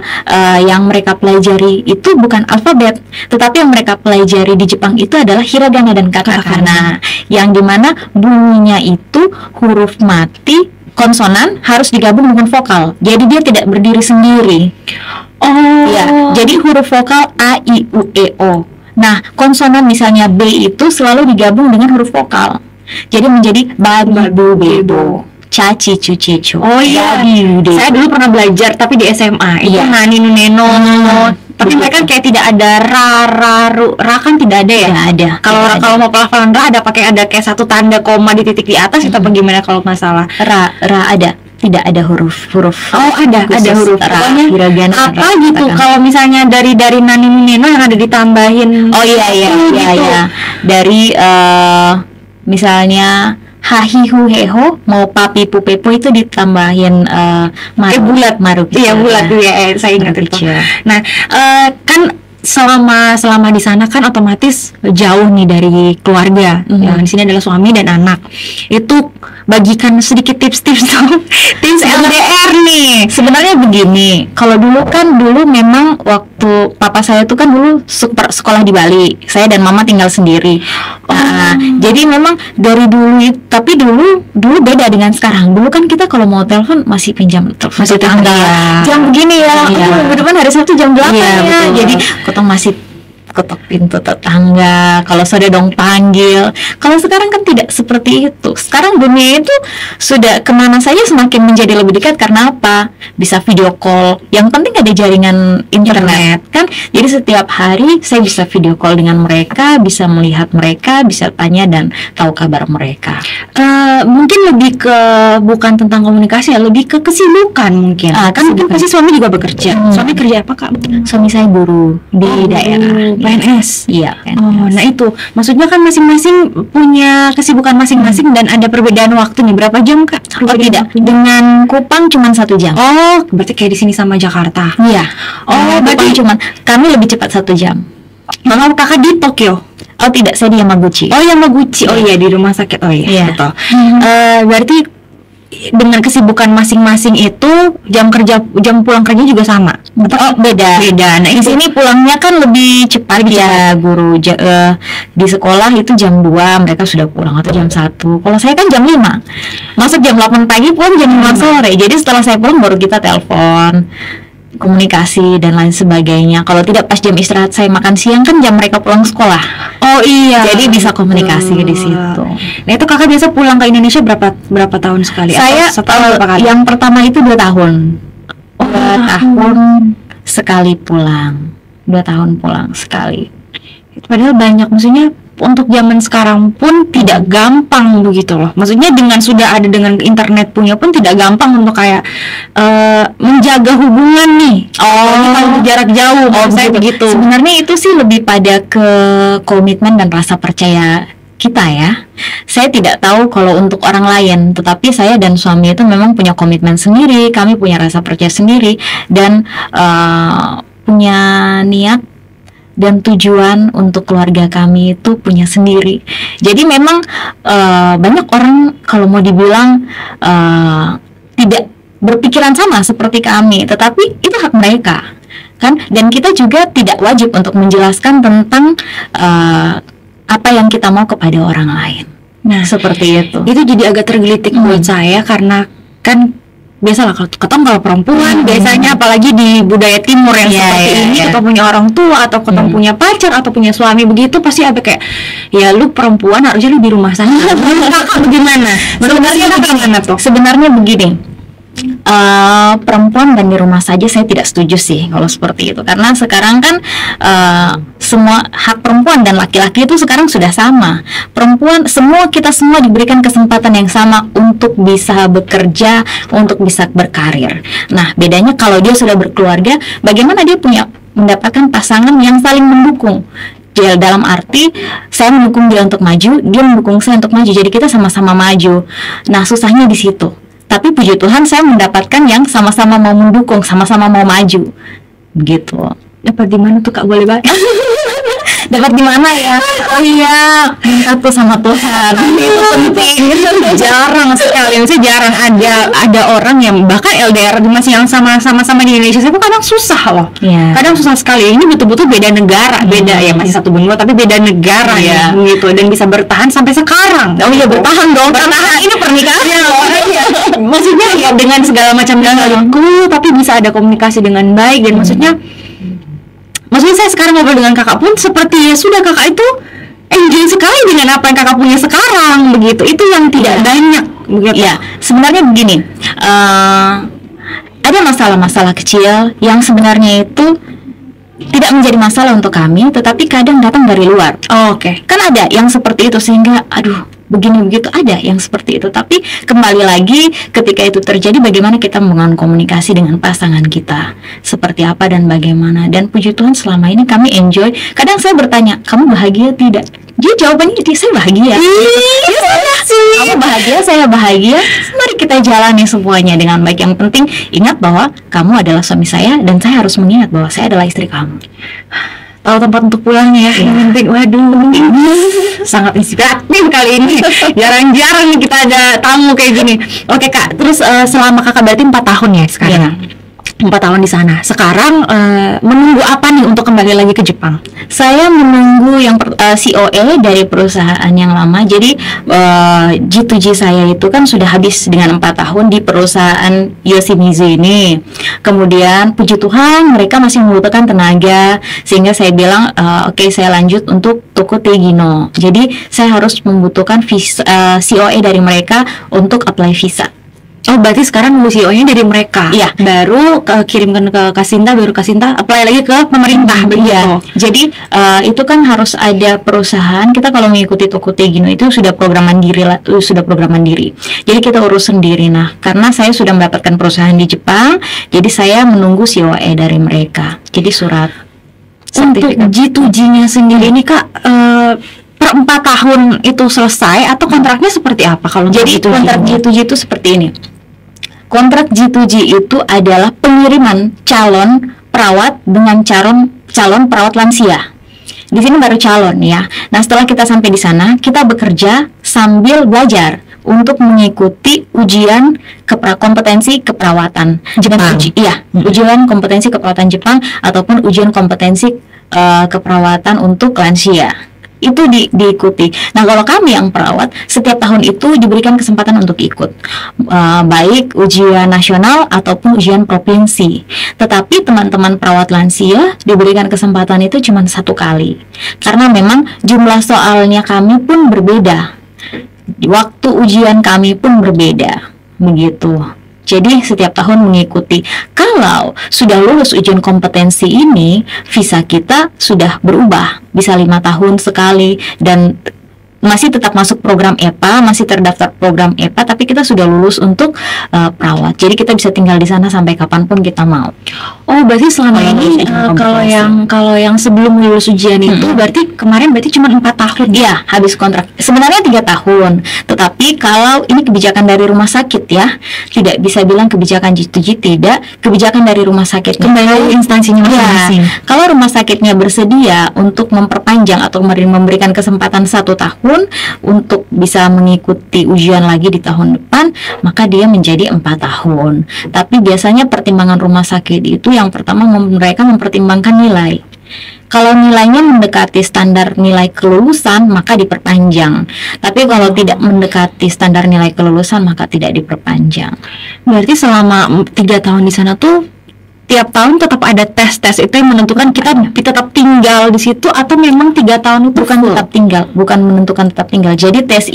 yang mereka pelajari itu bukan alfabet, tetapi yang mereka pelajari di Jepang itu adalah hiragana dan katakana, yang dimana bunyinya itu huruf mati konsonan harus digabung dengan vokal, jadi dia tidak berdiri sendiri. Ya, jadi huruf vokal a, i, u, e, o. Nah, konsonan misalnya b itu selalu digabung dengan huruf vokal, jadi menjadi babi, bu, bebo, caci, cuci, cu. Oh iya, saya dulu pernah belajar tapi di SMA itu nani, neno. Tapi mereka kayak tidak ada ra kan tidak ada ya? Tidak ada. Kalau mau pelafalan ra ada kayak satu tanda koma di titik di atas itu apa gimana kalau nggak salah? Ra ada. Tidak ada huruf. Oh, ada huruf. Pokoknya hiragana apa gitu. Kalau misalnya dari nani neno yang ada ditambahin. Oh iya. Dari misalnya hahihu heho mau papi pupepo itu ditambahin bulat maruk. Iya, bulat ya, saya ingat itu. Nah, kan selama di sana kan otomatis jauh nih dari keluarga. Yang di sini adalah suami dan anak. Itu bagikan sedikit tips-tips dong. Tips LDR nih. Sebenarnya begini, kalau dulu memang waktu papa saya tuh kan dulu sekolah di Bali, saya dan mama tinggal sendiri. Nah, jadi memang dari dulu, tapi dulu beda dengan sekarang. Dulu kan kita kalau mau telepon masih pinjam telepon tetangga. Jam begini ya. Betul-betul hari Sabtu jam 8 ya. Betul. Jadi ketemu masih ketok pintu tetangga, kalau sudah dong panggil. Kalau sekarang kan tidak seperti itu. Sekarang dunia itu sudah kemana saja semakin menjadi lebih dekat. Karena apa? Bisa video call. Yang penting ada jaringan internet kan. Jadi setiap hari saya bisa video call dengan mereka, bisa melihat mereka, bisa tanya dan tahu kabar mereka. Mungkin lebih ke bukan tentang komunikasi ya, lebih ke kesibukan mungkin. Kan mungkin pasti suami juga bekerja. Suami kerja apa, Kak? Suami saya guru di daerah. PNS. Iya, PNS. Oh, nah itu maksudnya kan masing-masing punya kesibukan masing-masing dan ada perbedaan waktu nih. Berapa jam, Kak? Oh tidak, dengan Kupang cuma 1 jam. Oh, berarti kayak di sini sama Jakarta. Iya. Oh, berarti kami lebih cepat 1 jam. Mama Kakak di Tokyo? Oh tidak, saya di Yamaguchi. Oh Yamaguchi. Oh iya, di rumah sakit. Oh iya. Betul. Berarti dengan kesibukan masing-masing itu jam pulang kerja juga sama. Oh, beda. Nah, di sini pulangnya kan lebih cepat ya, guru di sekolah itu jam 2 mereka sudah pulang atau jam 1. Kalau saya kan jam 5. Masuk jam 8 pagi, pulang jam 5 sore. Jadi setelah saya pulang baru kita telepon, komunikasi dan lain sebagainya. Kalau tidak pas jam istirahat saya makan siang kan jam mereka pulang sekolah. Oh iya. Jadi bisa komunikasi di situ. Nah, itu Kakak biasa pulang ke Indonesia berapa tahun sekali? Saya yang pertama itu 2 tahun. 2 tahun sekali pulang. 2 tahun pulang sekali. Padahal banyak, maksudnya untuk zaman sekarang pun tidak gampang begitu loh. Maksudnya dengan internet punya pun tidak gampang untuk kayak menjaga hubungan nih. Kalau jarak jauh. Saya begitu. Sebenarnya itu sih lebih pada ke komitmen dan rasa percaya kita ya. Saya tidak tahu kalau untuk orang lain, tetapi saya dan suami itu memang punya komitmen sendiri. Kami punya rasa percaya sendiri dan punya niat dan tujuan untuk keluarga kami itu punya sendiri. Jadi memang banyak orang kalau mau dibilang tidak berpikiran sama seperti kami, tetapi itu hak mereka kan, dan kita juga tidak wajib untuk menjelaskan tentang apa yang kita mau kepada orang lain. Nah, seperti itu. Itu jadi agak tergelitik buat saya karena kan biasalah kalau perempuan biasanya apalagi di budaya timur yang seperti ini atau punya orang tua atau punya pacar atau punya suami begitu pasti ada kayak ya lu perempuan harusnya lu di rumah sana. Kakak bagaimana? Sebenarnya begini. Perempuan dan di rumah saja saya tidak setuju sih kalau seperti itu, karena sekarang kan semua hak perempuan dan laki-laki itu sekarang sudah sama. Perempuan kita semua diberikan kesempatan yang sama untuk bisa bekerja, untuk bisa berkarir. Nah, bedanya kalau dia sudah berkeluarga, bagaimana dia mendapatkan pasangan yang saling mendukung. Jadi dalam arti saya mendukung dia untuk maju, dia mendukung saya untuk maju. Jadi kita sama-sama maju. Nah, susahnya di situ. Tapi puji Tuhan saya mendapatkan yang sama-sama mau mendukung, sama-sama mau maju. Begitu. Dapat di mana tuh Kak, boleh banget? Dapat di mana ya? Oh iya, minta tuh sama Tuhan. Itu penting. Jarang sekali, maksudnya jarang ada orang yang bahkan LDR masih yang sama-sama di Indonesia itu kadang susah loh. Iya. Kadang susah sekali. Ini betul-betul beda negara, beda ya, masih satu benua tapi beda negara ya, gitu, dan bisa bertahan sampai sekarang. Oh iya, bertahan dong. Bertahan. Ini pernikahan loh. Maksudnya ya dengan segala macam ganggu, tapi bisa ada komunikasi dengan baik dan maksudnya saya sekarang ngobrol dengan kakak pun seperti ya sudah, kakak itu enjoy sekali dengan apa yang kakak punya sekarang, begitu. Itu yang tidak banyak begitu. Ya, sebenarnya begini, ada masalah-masalah kecil yang sebenarnya itu tidak menjadi masalah untuk kami, tetapi kadang datang dari luar. Oke. Kan ada yang seperti itu, sehingga aduh begini begitu, ada yang seperti itu. Tapi kembali lagi, ketika itu terjadi, bagaimana kita membangun komunikasi dengan pasangan kita, seperti apa dan bagaimana. Dan puji Tuhan selama ini kami enjoy. Kadang saya bertanya, kamu bahagia tidak? Dia jawabannya, saya bahagia. Kamu bahagia, saya bahagia. Mari kita jalani semuanya dengan baik. Yang penting ingat bahwa kamu adalah suami saya, dan saya harus mengingat bahwa saya adalah istri kamu. Tahu tempat untuk pulangnya ya. Yang penting, waduh, sangat inspiratif kali ini. Jarang-jarang nih kita ada tamu kayak gini. Oke Kak, terus selama kakak berarti 4 tahun ya sekarang? Ya. 4 tahun di sana. Sekarang menunggu apa nih untuk kembali lagi ke Jepang? Saya menunggu yang COE dari perusahaan yang lama. Jadi G2G saya itu kan sudah habis dengan 4 tahun di perusahaan Yoshimizu ini. Kemudian puji Tuhan mereka masih membutuhkan tenaga, sehingga saya bilang oke, saya lanjut untuk Toko Tegino. Jadi saya harus membutuhkan COE dari mereka untuk apply visa. Oh, berarti sekarang nunggu CEO-nya dari mereka. Iya. Baru kirimkan ke Kasinta, baru Kasinta apply lagi ke pemerintah. Iya. Jadi itu kan harus ada perusahaan. Kita kalau mengikuti Toko Tegino itu sudah program mandiri. Jadi kita urus sendiri. Nah, karena saya sudah mendapatkan perusahaan di Jepang, jadi saya menunggu COE dari mereka. Jadi surat Untuk G2G-nya sendiri ini Kak, per 4 tahun itu selesai atau kontraknya seperti apa kalau jadi G2G? Kontrak G2G itu seperti ini. Kontrak G2G itu adalah pengiriman calon perawat dengan calon perawat lansia. Di sini baru calon ya. Nah, setelah kita sampai di sana, kita bekerja sambil belajar untuk mengikuti ujian kompetensi keperawatan Jepang. Ujian kompetensi keperawatan Jepang ataupun ujian kompetensi keperawatan untuk lansia. Itu diikuti. Nah, kalau kami yang perawat, setiap tahun itu diberikan kesempatan untuk ikut baik ujian nasional ataupun ujian provinsi. Tetapi teman-teman perawat lansia diberikan kesempatan itu cuma 1 kali, karena memang jumlah soalnya kami pun berbeda, waktu ujian kami pun berbeda, begitu. Jadi setiap tahun mengikuti. Kalau sudah lulus ujian kompetensi ini, visa kita sudah berubah, bisa 5 tahun sekali, dan masih tetap masuk program EPA, masih terdaftar program EPA, tapi kita sudah lulus untuk perawat. Jadi kita bisa tinggal di sana sampai kapanpun kita mau. Oh, berarti selama ini kalau yang sebelum lulus ujian itu berarti kemarin cuma 4 tahun. Iya, habis kontrak. Sebenarnya 3 tahun. Tetapi kalau ini kebijakan dari rumah sakit ya, tidak bisa bilang kebijakan G2G, tidak, kebijakan dari rumah sakit. Kembali instansinya masing-masing. Kalau rumah sakitnya bersedia untuk memperpanjang atau memberikan kesempatan 1 tahun untuk bisa mengikuti ujian lagi di tahun depan, maka dia menjadi 4 tahun. Tapi biasanya pertimbangan rumah sakit itu yang pertama mereka mempertimbangkan nilai. Kalau nilainya mendekati standar nilai kelulusan, maka diperpanjang. Tapi kalau tidak mendekati standar nilai kelulusan, maka tidak diperpanjang. Berarti selama 3 tahun di sana tuh tiap tahun tetap ada tes itu yang menentukan kita tetap tinggal di situ, atau memang 3 tahun itu Bukan full? tetap tinggal, bukan menentukan tetap tinggal. Jadi tes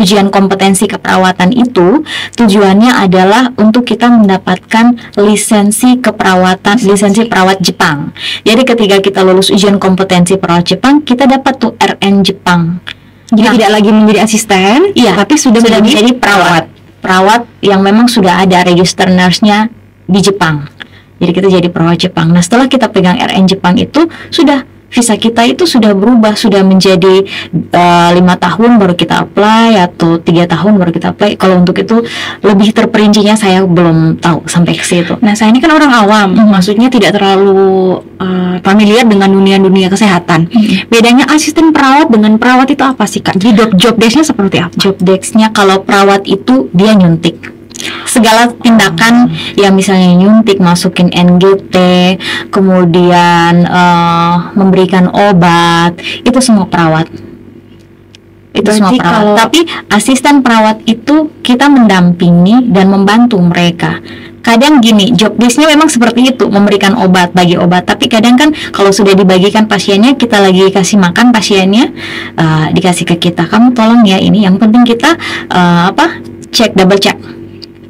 ujian kompetensi keperawatan itu tujuannya adalah untuk kita mendapatkan lisensi keperawatan, lisensi perawat Jepang. Jadi ketika kita lulus ujian kompetensi perawat Jepang, kita dapat tuh RN Jepang. Jadi Nah, tidak lagi menjadi asisten, iya, tapi sudah menjadi perawat yang memang sudah ada register nurse-nya di Jepang. Jadi kita jadi perawat Jepang. Nah, setelah kita pegang RN Jepang itu, sudah visa kita itu sudah berubah, sudah menjadi 5 tahun baru kita apply, atau 3 tahun baru kita apply. Kalau untuk itu lebih terperincinya saya belum tahu sampai ke situ. Nah, saya ini kan orang awam, maksudnya tidak terlalu familiar dengan dunia kesehatan. Bedanya asisten perawat dengan perawat itu apa sih, Kak? Jadi job desk-nya seperti apa? Job desk-nya kalau perawat itu dia nyuntik segala tindakan, ya misalnya nyuntik, masukin NGT, kemudian memberikan obat, itu semua perawat. Itu Berarti semua perawat. kalau- Tapi asisten perawat itu kita mendampingi dan membantu mereka. Kadang gini, job desk-nya memang seperti itu, memberikan obat, bagi obat. Tapi kadang kan kalau sudah dibagikan pasiennya, kita lagi kasih makan pasiennya, dikasih ke kita, kamu tolong ya ini. Yang penting kita double check.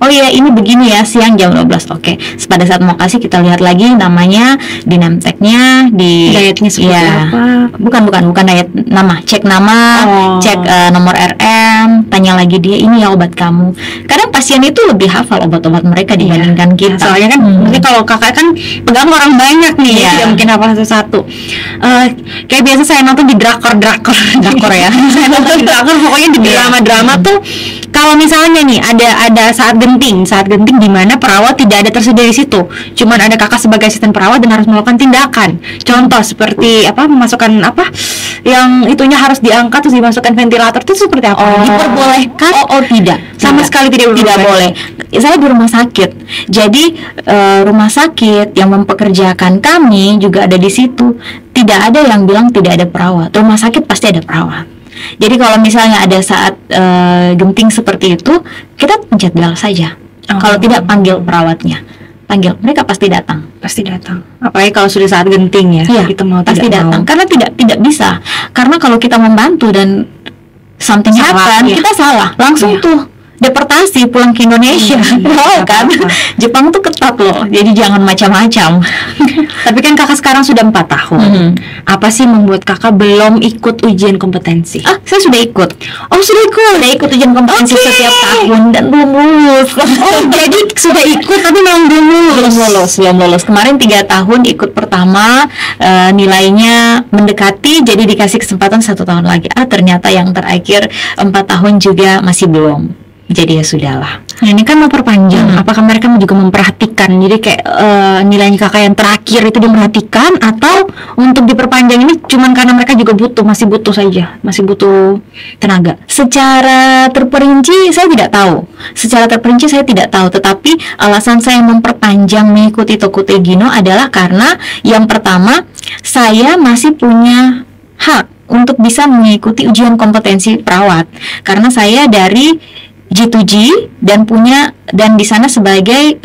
Oh iya, ini begini ya, siang jam 12. Oke. Pada saat mau kasih, kita lihat lagi namanya di name-tag-nya, di Dietnya seperti apa? Bukan diet, nama. Cek nama, cek nomor RM, tanya lagi dia, ini ya obat kamu. Kadang pasien itu lebih hafal obat-obat mereka dibandingkan kita. Soalnya kan, mungkin kalau kakak kan pegang orang banyak nih, Iya. tidak mungkin hafal satu-satu. Kayak biasa saya nonton di drakor ya. Saya nonton di drakor, pokoknya di drama-drama tuh, kalau misalnya nih ada saat genting di mana perawat tidak ada tersedia di situ, cuman ada kakak sebagai asisten perawat dan harus melakukan tindakan. Contoh seperti memasukkan yang itunya harus diangkat terus dimasukkan ventilator, itu seperti apa? Diperbolehkan? Tidak. Sama sekali tidak boleh. Saya di rumah sakit. Jadi rumah sakit yang mempekerjakan kami juga ada di situ. Tidak ada yang bilang tidak ada perawat. Rumah sakit pasti ada perawat. Jadi kalau misalnya ada saat genting seperti itu, kita pencet bel saja. Kalau tidak, panggil perawatnya. Panggil, mereka pasti datang. Apalagi kalau sudah saat genting ya, Iya, kita mau pasti tidak datang. mau. Karena tidak bisa. Karena kalau kita membantu dan something Salah, happen, iya. kita salah. Langsung Iya. tuh deportasi pulang ke Indonesia. Wow, kan? Jepang tuh ketat loh. Jadi jangan macam-macam. Tapi kan kakak sekarang sudah 4 tahun. Apa sih membuat kakak belum ikut ujian kompetensi? Saya sudah ikut. Oh, sudah ikut. Sudah ikut ujian kompetensi Oke. setiap tahun dan belum lulus. Oh, jadi sudah ikut tapi memang belum lulus. belum lulus. Kemarin 3 tahun ikut pertama, nilainya mendekati, jadi dikasih kesempatan 1 tahun lagi. Ternyata yang terakhir 4 tahun juga masih belum. Jadi ya sudahlah. Nah, ini kan mau perpanjang. Apakah mereka juga memperhatikan? Jadi kayak nilainya kakak yang terakhir itu diperhatikan, atau untuk diperpanjang ini cuman karena mereka juga masih butuh saja, masih butuh tenaga? Secara terperinci saya tidak tahu. Tetapi alasan saya memperpanjang mengikuti Tokute Gino adalah karena yang pertama, saya masih punya hak untuk bisa mengikuti ujian kompetensi perawat. Karena saya dari G2G dan di sana sebagai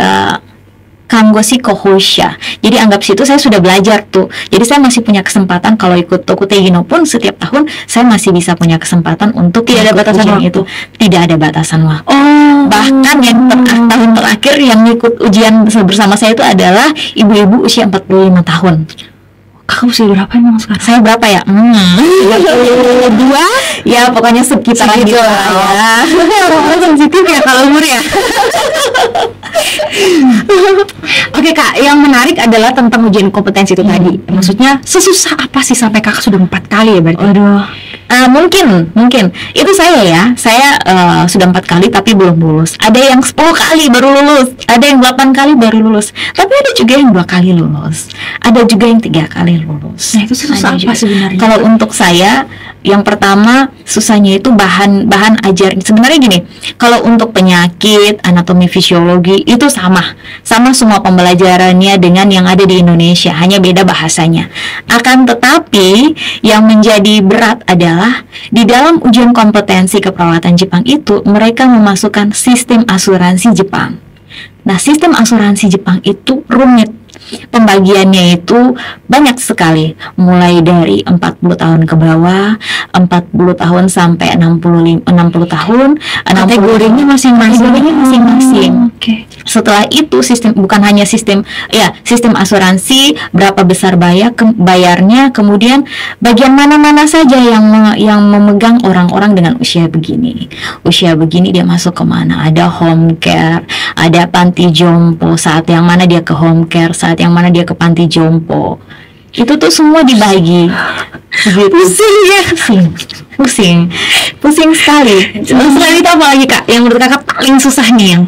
Kangoshi Kohosha. Jadi anggap situ saya sudah belajar tuh. Jadi saya masih punya kesempatan kalau ikut Tokute Gino pun setiap tahun saya masih bisa punya kesempatan untuk Tidak ada ikut batasan ujian waktu. itu. Tidak ada batasan waktu. Oh, Bahkan yang tahun terakhir yang ikut ujian bersama saya itu adalah ibu-ibu usia 45 tahun. kakak usia berapa emang sekarang? Saya berapa ya? 32? Ya pokoknya sekitaran Segitu gitu lah lah ya. Orang sensitif ya kalau umur ya. Oke kak, yang menarik adalah tentang ujian kompetensi itu tadi. Maksudnya sesusah apa sih sampai kakak sudah 4 kali ya berarti? Mungkin itu saya sudah 4 kali tapi belum lulus. Ada yang 10 kali baru lulus, ada yang 8 kali baru lulus, tapi ada juga yang 2 kali lulus, ada juga yang 3 kali lulus. Nah, itu susah Ada apa juga. sebenarnya? Kalau untuk saya, yang pertama susahnya itu bahan ajar. Sebenarnya gini, kalau untuk penyakit, anatomi, fisiologi itu sama semua pembelajarannya dengan yang ada di Indonesia, hanya beda bahasanya. Akan tetapi yang menjadi berat adalah di dalam ujian kompetensi keperawatan Jepang itu mereka memasukkan sistem asuransi Jepang. Nah, sistem asuransi Jepang itu rumit. Pembagiannya itu banyak sekali, mulai dari 40 tahun ke bawah, 40 tahun sampai 60 tahun, Kategorinya masing-masing. Oke. Setelah itu sistem, bukan hanya sistem asuransi, berapa besar bayarnya, kemudian bagian mana-mana saja yang memegang orang-orang dengan usia begini dia masuk kemana, ada home care, ada panti jompo, saat yang mana dia ke home care, saat yang mana dia ke panti jompo, itu tuh semua dibagi. Pusing ya. Pusing sekali. Selain itu apa lagi Kak yang menurut Kakak paling susah nih yang?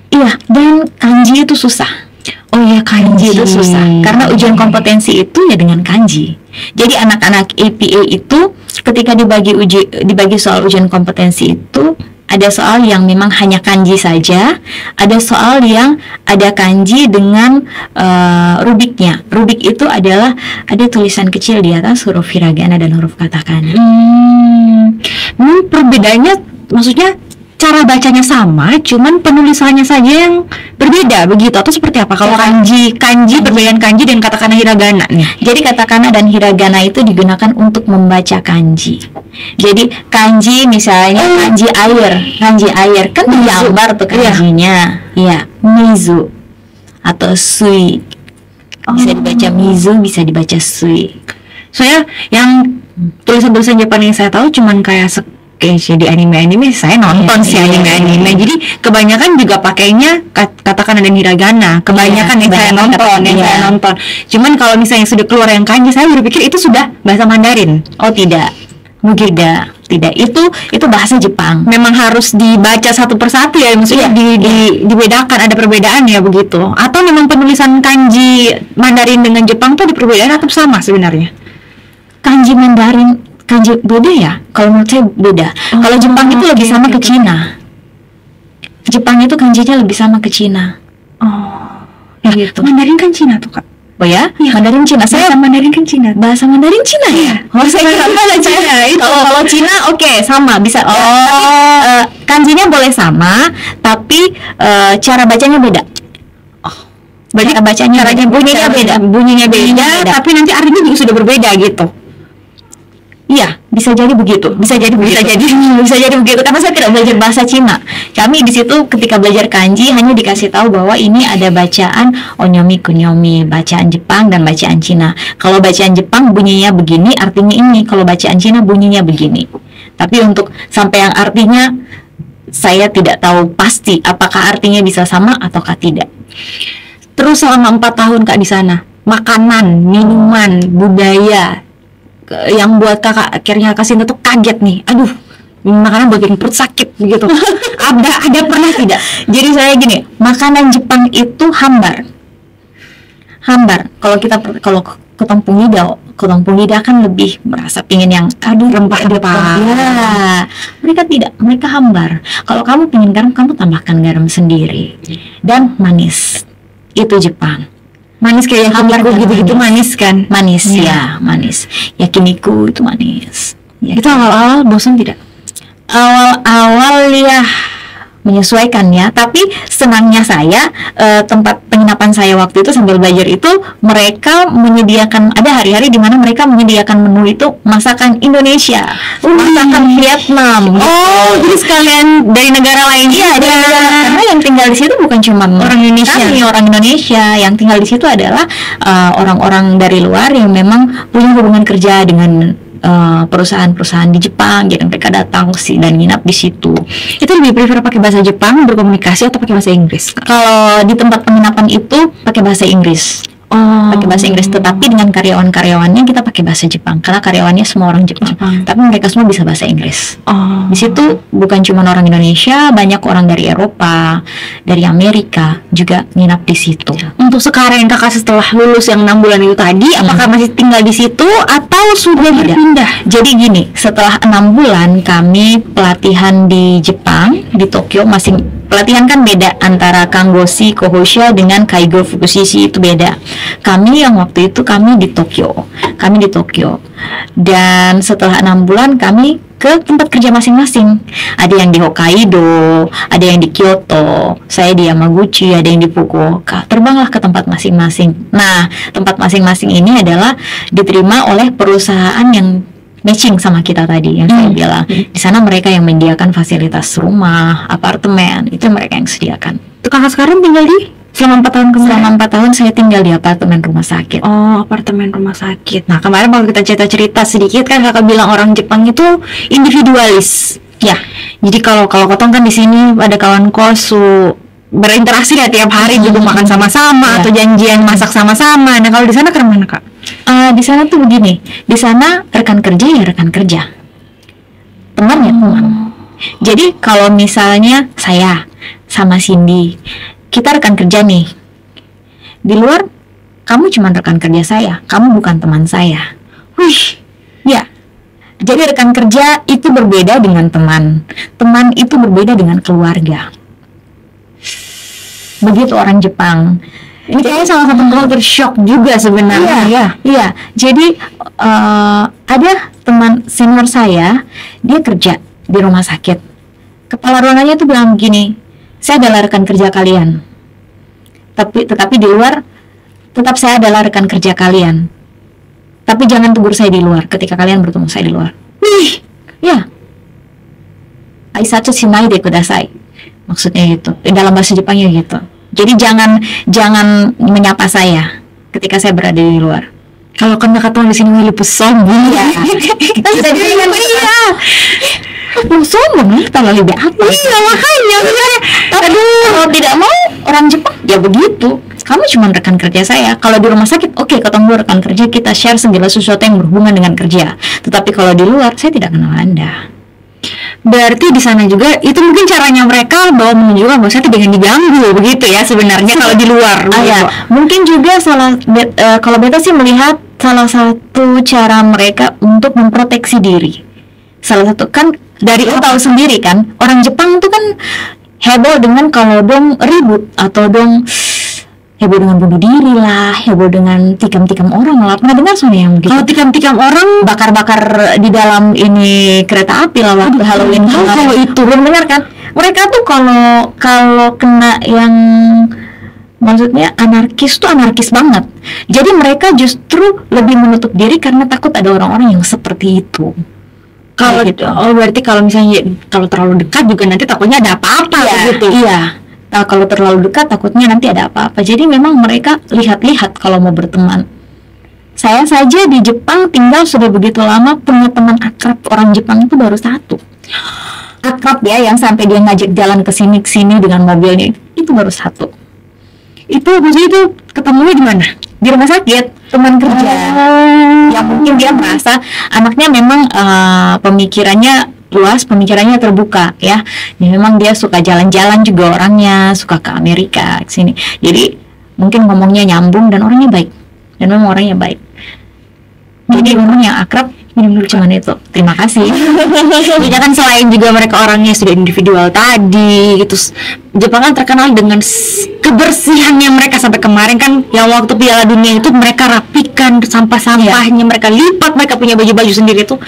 Iya, dan kanji itu susah. Oh iya, kanji itu susah karena ujian kompetensi itu ya dengan kanji. Jadi anak-anak APA itu ketika dibagi soal ujian kompetensi itu ada soal yang memang hanya kanji saja, ada soal yang ada kanji dengan rubiknya. Rubik itu adalah ada tulisan kecil di atas huruf hiragana dan huruf katakana. Perbedaannya maksudnya cara bacanya sama, cuman penulisannya saja yang berbeda begitu atau seperti apa? Kalau kanji perbedaan kanji dan katakana hiragana nih. Jadi katakana dan hiragana itu digunakan untuk membaca kanji. Jadi kanji misalnya kanji air kan digambar tuh kanjinya. Iya, mizu atau sui. Bisa dibaca mizu, bisa dibaca sui. Soalnya yang tulisan-tulisan Jepang yang saya tahu cuman kayak di anime saya nonton sih anime. Jadi kebanyakan juga pakainya katakana dan hiragana. Kebanyakan yang saya nonton. Cuman kalau misalnya sudah keluar yang kanji, saya berpikir itu sudah bahasa Mandarin. Oh tidak. Tidak. Itu bahasa Jepang. Memang harus dibaca satu persatu ya, maksudnya dibedakan, ada perbedaan ya begitu. Atau memang penulisan kanji Mandarin dengan Jepang tuh ada perbedaan atau sama sebenarnya? Kanji Mandarin kanji beda ya? Kalau menurut saya beda. Kalau Jepang itu lebih sama ke Cina. Jepang itu kanjinya lebih sama ke Cina. Gitu. Mandarin kan Cina tuh Kak. Oh ya? Mandarin Cina. Mandarin kan Cina. Bahasa Mandarin Cina ya? Saya kira Cina itu. Kalau Cina oke, sama bisa. Kanjinya boleh sama, tapi cara bacanya beda. Berarti bunyinya beda, tapi nanti artinya juga sudah berbeda gitu. Iya, bisa jadi begitu. Bisa jadi begitu karena saya tidak belajar bahasa Cina. Kami di situ ketika belajar kanji hanya dikasih tahu bahwa ini ada bacaan onyomi, kunyomi, bacaan Jepang dan bacaan Cina. Kalau bacaan Jepang bunyinya begini, artinya ini. Kalau bacaan Cina bunyinya begini. Tapi untuk sampai yang artinya saya tidak tahu pasti apakah artinya bisa sama ataukah tidak. Terus selama 4 tahun Kak di sana, makanan, minuman, budaya yang buat Kakak akhirnya kasih tuh kaget nih, aduh makanan buat bikin perut sakit begitu. ada pernah tidak? Jadi saya gini, makanan Jepang itu hambar. Kalau ketempung lidah kan lebih merasa pingin yang rempah-rempah. Ya, mereka tidak, mereka hambar. Kalau kamu pingin garam, kamu tambahkan garam sendiri dan manis. Itu Jepang. Manis kayak yakiniku gitu-gitu manis kan? Manis ya, manis. Yakiniku itu manis. Itu awal-awal bosan tidak? Awal-awal ya menyesuaikan ya, tapi senangnya saya tempat penginapan saya waktu itu sambil belajar itu mereka menyediakan, ada hari-hari di mana mereka menyediakan menu itu masakan Indonesia, masakan Vietnam. Jadi sekalian dari negara lain. Iya, dari negara, karena yang tinggal di situ bukan cuma orang Indonesia. Orang Indonesia yang tinggal di situ adalah orang-orang dari luar yang memang punya hubungan kerja dengan perusahaan-perusahaan di Jepang, jadi mereka datang dan nginap di situ. Itu lebih prefer pakai bahasa Jepang berkomunikasi atau pakai bahasa Inggris? Kalau di tempat penginapan itu pakai bahasa Inggris. Pakai bahasa Inggris, tetapi dengan karyawan-karyawannya kita pakai bahasa Jepang karena karyawannya semua orang Jepang. Tapi mereka semua bisa bahasa Inggris. Di situ bukan cuma orang Indonesia, banyak orang dari Eropa, dari Amerika juga nginap di situ. Untuk sekarang Kakak setelah lulus yang 6 bulan itu tadi, apakah masih tinggal di situ atau sudah berpindah? Jadi gini, setelah 6 bulan kami pelatihan di Jepang, di Tokyo, masih pelatihan kan beda antara Kangoshi, Kohosha dengan Kaigo Fukushishi, itu beda. Kami yang waktu itu kami di Tokyo. Dan setelah 6 bulan kami ke tempat kerja masing-masing. Ada yang di Hokkaido, ada yang di Kyoto, saya di Yamaguchi, ada yang di Fukuoka. Terbanglah ke tempat masing-masing. Nah, tempat masing-masing ini adalah diterima oleh perusahaan yang matching sama kita tadi yang saya bilang. Di sana mereka yang menyediakan fasilitas rumah, apartemen, itu mereka yang sediakan. Tuh kakak sekarang tinggal di selama 4 tahun kemarin? Selama 4 tahun saya tinggal di apartemen rumah sakit. Oh, apartemen rumah sakit. Nah, kemarin kalau kita cerita-cerita sedikit kan kakak bilang orang Jepang itu individualis. Ya, Jadi kalau Kotong kan di sini ada kawan kos berinteraksi ya tiap hari juga makan sama-sama Ya. atau janjian masak sama-sama. Nah, kalau di sana kemana kak? di sana tuh begini. Di sana rekan kerja ya rekan kerja. Teman ya teman. Jadi kalau misalnya saya sama Cindy, kita rekan kerja nih. Di luar, kamu cuma rekan kerja saya, kamu bukan teman saya. Wih, Ya, jadi rekan kerja itu berbeda dengan teman. Teman itu berbeda dengan keluarga. Begitu orang Jepang. ini kayaknya salah satu culture shock juga sebenarnya. Iya, iya. Jadi ada teman senior saya, dia kerja di rumah sakit. Kepala ruangannya tuh bilang gini, saya adalah rekan kerja kalian. Tetapi di luar, tetap saya adalah rekan kerja kalian. Tapi jangan tegur saya di luar ketika kalian bertemu saya di luar. Wih, Ya. Aisatsu shinai de kudasai. Maksudnya gitu. Dalam bahasa Jepangnya gitu. Jadi jangan menyapa saya ketika saya berada di luar. kalau kena kata di sini lebih sombong. Iya. Jadi iya. Yang sombong nih kalau lebih apa? Iya makanya. Tapi kalau tidak mau orang Jepang ya begitu. Kamu cuma rekan kerja saya. Kalau di rumah sakit, oke, ketemu rekan kerja, kita share segala sesuatu yang berhubungan dengan kerja. Tetapi kalau di luar, saya tidak kenal Anda. Berarti di sana juga itu mungkin caranya mereka bahwa menunjukkan bahwa saya tidak ingin diganggu begitu ya sebenarnya kalau di luar. Ya, mungkin juga kalau beta sih melihat salah satu cara mereka untuk memproteksi diri. Salah satu kan dari tahu sendiri kan, orang Jepang itu kan heboh dengan kalau dong ribut atau dong heboh dengan bunuh diri lah, heboh dengan tikam-tikam orang lah. Pernah dengar soalnya yang begitu? Kalau tikam-tikam orang Bakar-bakar di dalam ini kereta api lah waktu Halloween. kalau itu belum dengar kan? Mereka tuh kalau kena yang maksudnya anarkis tuh anarkis banget. Jadi mereka justru lebih menutup diri karena takut ada orang-orang yang seperti itu. kalau Kayak gitu. oh berarti kalau misalnya kalau terlalu dekat juga nanti takutnya ada apa-apa gitu. Iya. Nah, kalau terlalu dekat takutnya nanti ada apa-apa. Jadi memang mereka lihat-lihat kalau mau berteman. Saya saja di Jepang tinggal sudah begitu lama, punya teman akrab orang Jepang itu baru satu. Akrab ya, yang sampai dia ngajak jalan ke sini dengan mobilnya itu baru satu. Itu maksudnya itu ketemunya di mana? Di rumah sakit, teman kerja. Yang mungkin dia merasa anaknya memang pemikirannya luas, pemikirannya terbuka ya. Dan memang dia suka jalan-jalan juga orangnya, suka ke Amerika, ke sini. Jadi mungkin ngomongnya nyambung dan orangnya baik. Dan memang orangnya baik. Jadi orang yang akrab benar-benar cuman itu. Terima kasih. Ya kan selain juga mereka orangnya sudah individual tadi gitu. Jepang kan terkenal dengan kebersihannya mereka sampai kemarin kan yang waktu Piala Dunia itu mereka rapikan sampah-sampahnya, mereka lipat, mereka punya baju-baju sendiri tuh.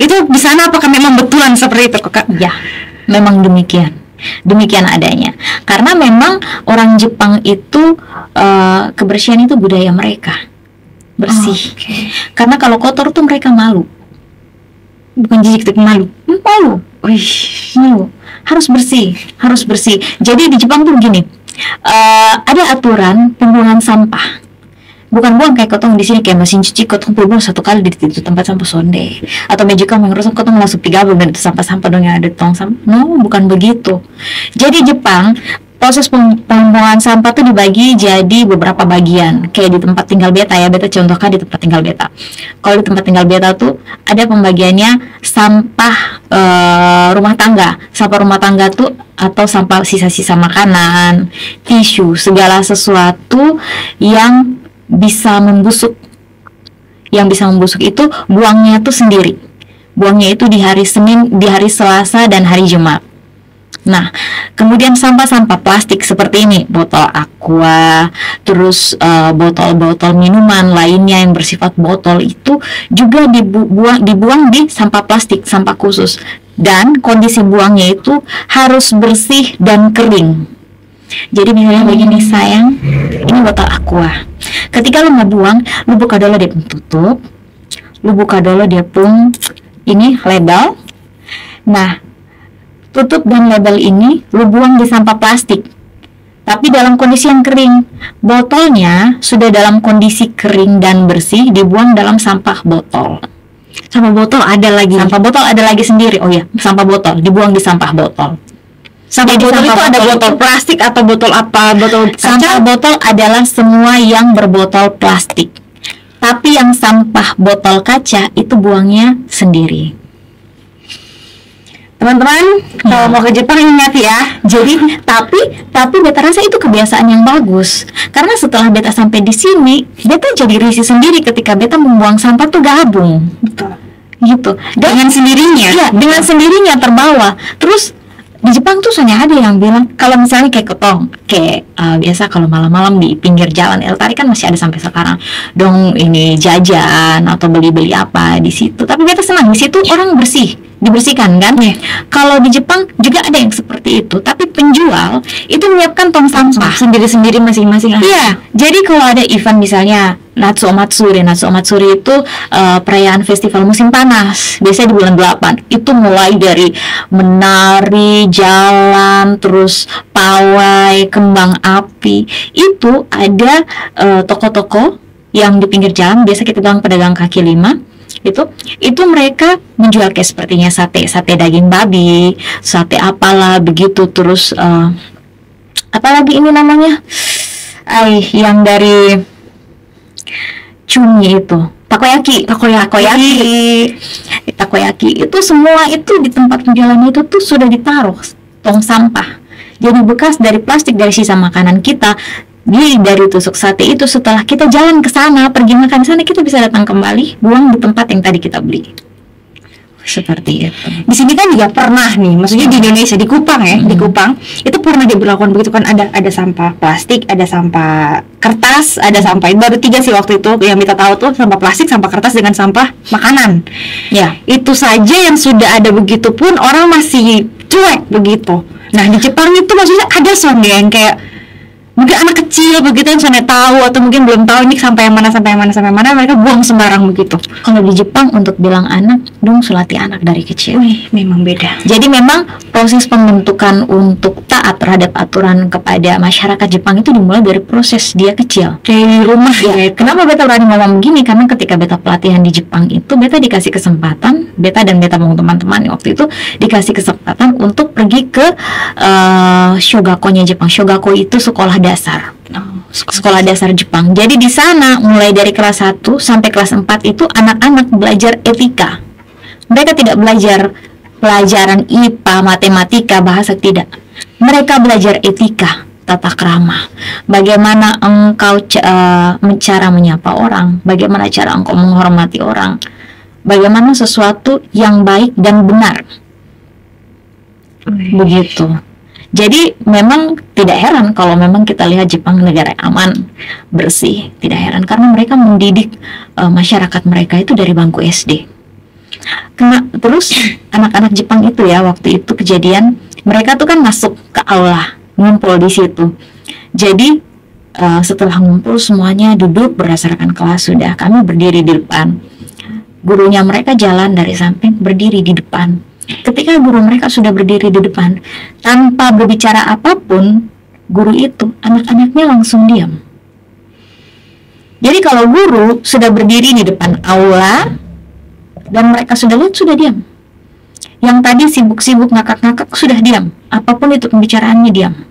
Itu di sana apakah memang betulan seperti itu, Kak? Ya, memang demikian. Demikian adanya. Karena memang orang Jepang itu kebersihan itu budaya mereka. Bersih. Karena kalau kotor tuh mereka malu. Bukan jijik tapi malu. Malu. Wih, Malu. Harus bersih, harus bersih. Jadi di Jepang tuh begini. Ada aturan pembuangan sampah. Bukan buang kayak kotong di sini kayak mesin cuci, kotong buang satu kali di tempat sampah sonde. Atau meja kamu yang rusak kotong langsung digabung dan itu sampah-sampah dong yang ada di tong sampah. No, bukan begitu. Jadi Jepang proses pembuangan sampah tuh dibagi jadi beberapa bagian. Kayak di tempat tinggal beta ya, beta contohkan di tempat tinggal beta. Kalau di tempat tinggal beta tuh ada pembagiannya sampah rumah tangga. Sampah rumah tangga tuh atau sampah sisa-sisa makanan, tisu, segala sesuatu yang bisa membusuk. Yang bisa membusuk itu buangnya tuh sendiri. Buangnya itu di hari Senin, di hari Selasa dan hari Jumat. Nah, kemudian sampah-sampah plastik seperti ini, botol aqua, terus botol-botol minuman lainnya yang bersifat botol itu juga dibuang di sampah plastik, sampah khusus. Dan kondisi buangnya itu harus bersih dan kering. Jadi misalnya begini sayang, ini botol aqua. Ketika lu mau buang, lu buka dulu dia tutup, lu buka dulu dia pun ini label. Nah, tutup dan label ini lu buang di sampah plastik, tapi dalam kondisi yang kering. Botolnya sudah dalam kondisi kering dan bersih, dibuang dalam sampah botol. Sampah botol ada lagi. Sampah botol ada lagi sendiri. Oh ya, sampah botol dibuang di sampah botol. Sampah botol itu ada botol plastik atau botol apa? Botol kaca? Sampah botol adalah semua yang berbotol plastik. Tapi yang sampah botol kaca itu buangnya sendiri. Teman-teman, kalau mau ke Jepang ingat ya. Jadi, tapi beta rasa itu kebiasaan yang bagus. Karena setelah beta sampai di sini, beta jadi risih sendiri ketika beta membuang sampah tuh gabung. Betul. Gitu. Dengan sendirinya. Iya, dengan sendirinya terbawa. Terus di Jepang tuh soalnya ada yang bilang kalau misalnya kayak ketong, kayak biasa kalau malam-malam di pinggir jalan Eltari kan masih ada sampai sekarang dong ini jajan atau beli-beli apa di situ. Tapi beta senang di situ orang bersih, dibersihkan kan. Kalau di Jepang juga ada yang seperti itu, tapi penjual itu menyiapkan tong sampah Sendiri-sendiri masing-masing. Iya, jadi kalau ada event misalnya Natsuo Matsuri itu perayaan festival musim panas, biasanya di bulan 8. Itu mulai dari menari, jalan, terus pawai, kembang api. Itu ada toko-toko yang di pinggir jalan, biasa kita bilang pedagang kaki lima. Itu mereka menjual kayak sepertinya sate daging babi, sate apalah begitu, terus apalagi ini namanya yang dari cumi itu takoyaki itu semua itu di tempat penjualan itu tuh sudah ditaruh tong sampah. Jadi bekas dari plastik dari sisa makanan kita dari tusuk sate itu, setelah kita jalan ke sana, pergi makan sana, kita bisa datang kembali buang di tempat yang tadi kita beli. Seperti itu. Di sini kan juga pernah nih, maksudnya di Indonesia di Kupang ya, di Kupang itu pernah diberlakukan begitu kan, ada sampah plastik, ada sampah kertas, ada sampah baru 3 sih waktu itu yang kita tahu tuh, sampah plastik, sampah kertas dengan sampah makanan. Ya, itu saja yang sudah ada begitu pun orang masih cuek begitu. Nah di Jepang itu maksudnya ada soalnya yang kayak mungkin anak kecil begitu yang soalnya tahu atau mungkin belum tahu ini sampai yang mana mereka buang sembarang begitu. Kalau di Jepang untuk bilang anak dong sulati anak dari kecil. Memang beda. Jadi memang proses pembentukan untuk taat terhadap aturan kepada masyarakat Jepang itu dimulai dari proses dia kecil Dari rumah ya. Kenapa beta berani ngomong begini? Karena ketika beta pelatihan di Jepang itu beta dikasih kesempatan, beta dan teman-teman waktu itu dikasih kesempatan untuk pergi ke Shogako-nya Jepang. Shogako itu sekolah dasar. Sekolah dasar Jepang. Jadi di sana mulai dari kelas 1 sampai kelas 4 itu anak-anak belajar etika. Mereka tidak belajar pelajaran IPA, matematika, bahasa, tidak. Mereka belajar etika, tata krama. Bagaimana engkau cara menyapa orang, bagaimana cara engkau menghormati orang, bagaimana sesuatu yang baik dan benar. Begitu. Jadi memang tidak heran kalau memang kita lihat Jepang negara aman, bersih. Tidak heran karena mereka mendidik masyarakat mereka itu dari bangku SD. Terus anak-anak Jepang itu ya, waktu itu kejadian mereka tuh kan masuk ke aula, ngumpul di situ. Jadi setelah ngumpul semuanya duduk berdasarkan kelas, sudah kami berdiri di depan. Gurunya mereka jalan dari samping berdiri di depan. Ketika guru mereka sudah berdiri di depan, tanpa berbicara apapun, guru itu, anak-anaknya langsung diam. Jadi kalau guru sudah berdiri di depan aula dan mereka sudah lihat, sudah diam. Yang tadi sibuk-sibuk ngakak-ngakak sudah diam. Apapun itu pembicaraannya diam.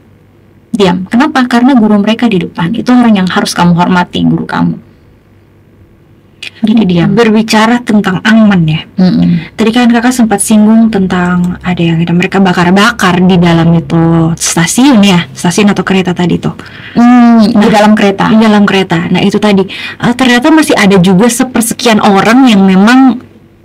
Diam. Kenapa? Karena guru mereka di depan. Itu orang yang harus kamu hormati, guru kamu. Jadi diam. Berbicara tentang aman ya. Tadi kan kakak sempat singgung tentang ada yang mereka bakar-bakar di dalam itu stasiun ya, stasiun atau kereta tadi tuh. Di dalam kereta. Di dalam kereta. Nah itu tadi ternyata masih ada juga sepersekian orang yang memang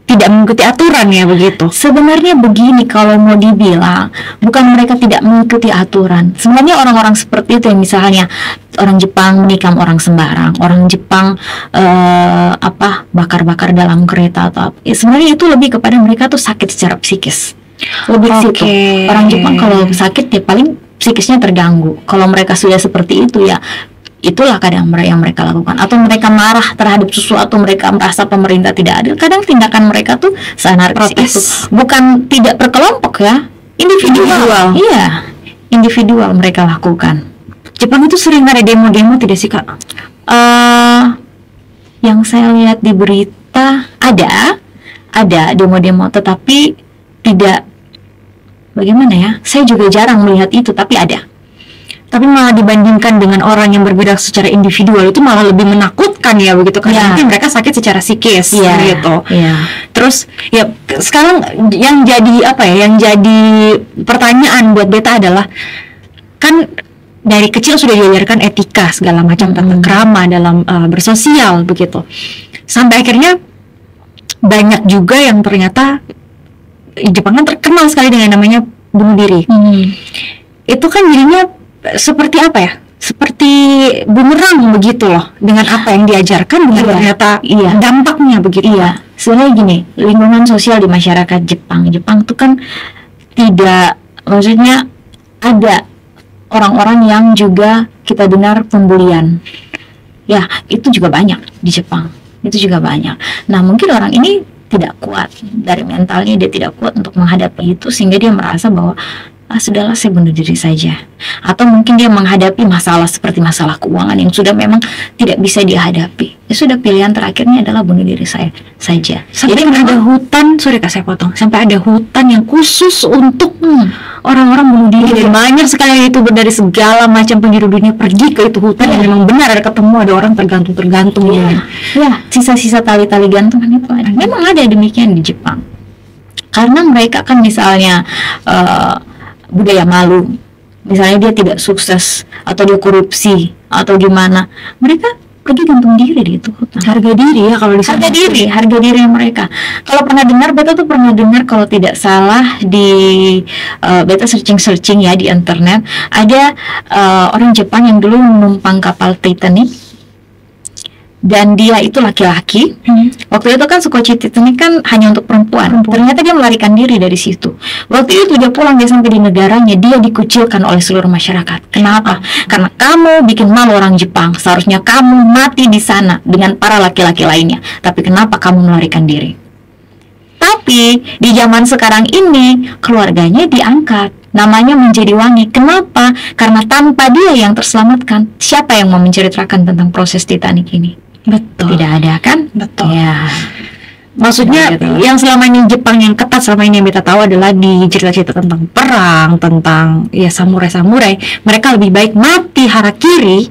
tidak mengikuti aturan ya begitu. Sebenarnya begini, kalau mau dibilang bukan mereka tidak mengikuti aturan. Sebenarnya orang-orang seperti itu yang misalnya orang Jepang menikam orang sembarang, orang Jepang bakar-bakar dalam kereta atau apa. Sebenarnya itu lebih kepada mereka tuh sakit secara psikis. Lebih ke situ. Orang Jepang kalau sakit ya paling psikisnya terganggu. Kalau mereka sudah seperti itu ya itulah kadang yang mereka lakukan, atau mereka marah terhadap sesuatu, mereka merasa pemerintah tidak adil. Kadang tindakan mereka tuh seanarkis itu, bukan tidak berkelompok ya, individual. Iya, individual mereka lakukan. Jepang itu sering ada demo-demo tidak sih Kak? Yang saya lihat di berita ada demo-demo, tetapi tidak, bagaimana ya, saya juga jarang melihat itu, tapi ada. Tapi malah dibandingkan dengan orang yang bergerak secara individual itu malah lebih menakutkan ya begitu, karena mungkin mereka sakit secara psikis gitu. Terus ya sekarang yang jadi yang jadi pertanyaan buat beta adalah, kan dari kecil sudah diajarkan etika segala macam tata krama dalam bersosial begitu, sampai akhirnya banyak juga yang ternyata Jepang kan terkenal sekali dengan namanya bunuh diri. Itu kan jadinya seperti seperti bumerang begitu loh, dengan apa yang diajarkan dengan ternyata dampaknya begitu. Sebenarnya gini, lingkungan sosial di masyarakat Jepang tuh kan tidak, maksudnya ada orang-orang yang juga kita dengar pembulian. Ya, itu juga banyak di Jepang. Itu juga banyak. Nah, mungkin orang ini tidak kuat dari mentalnya, dia tidak kuat untuk menghadapi itu, sehingga dia merasa bahwa sudahlah, saya bunuh diri saja. Atau mungkin dia menghadapi masalah seperti masalah keuangan yang sudah memang tidak bisa dihadapi. Ya sudah, pilihan terakhirnya adalah bunuh diri saya saja. Jadi ada hutan, sorry Kak saya potong, sampai ada hutan yang khusus untuk orang-orang bunuh diri. Dan banyak sekali itu dari segala macam penjuru dunia pergi ke itu hutan, yang memang benar ada ketemu ada orang tergantung-tergantung. Ya, sisa-sisa tali-tali gantungan itu ada. Memang ada demikian di Jepang. Karena mereka kan misalnya budaya malu, misalnya dia tidak sukses atau dia korupsi atau gimana, mereka pergi gantung diri di itu hutan. Harga diri ya, kalau harga diri mereka. Kalau pernah dengar, beta tuh pernah dengar kalau tidak salah di beta searching ya di internet, ada orang Jepang yang dulu menumpang kapal Titanic, dan dia itu laki-laki. Waktu itu kan Sukochi Titanic kan hanya untuk perempuan. Ternyata dia melarikan diri dari situ. Waktu itu dia pulang, dia sampai di negaranya, dia dikucilkan oleh seluruh masyarakat. Kenapa? Karena kamu bikin malu orang Jepang. Seharusnya kamu mati di sana dengan para laki-laki lainnya. Tapi kenapa kamu melarikan diri? Tapi di zaman sekarang ini keluarganya diangkat, namanya menjadi wangi. Kenapa? Karena tanpa dia yang terselamatkan, siapa yang mau menceritakan tentang proses Titanic ini? Betul. Tidak ada kan? Betul. Ya. Maksudnya yang selama ini Jepang yang ketat selama ini yang kita tahu adalah di cerita-cerita tentang perang, tentang ya samurai-samurai. Mereka lebih baik mati harakiri,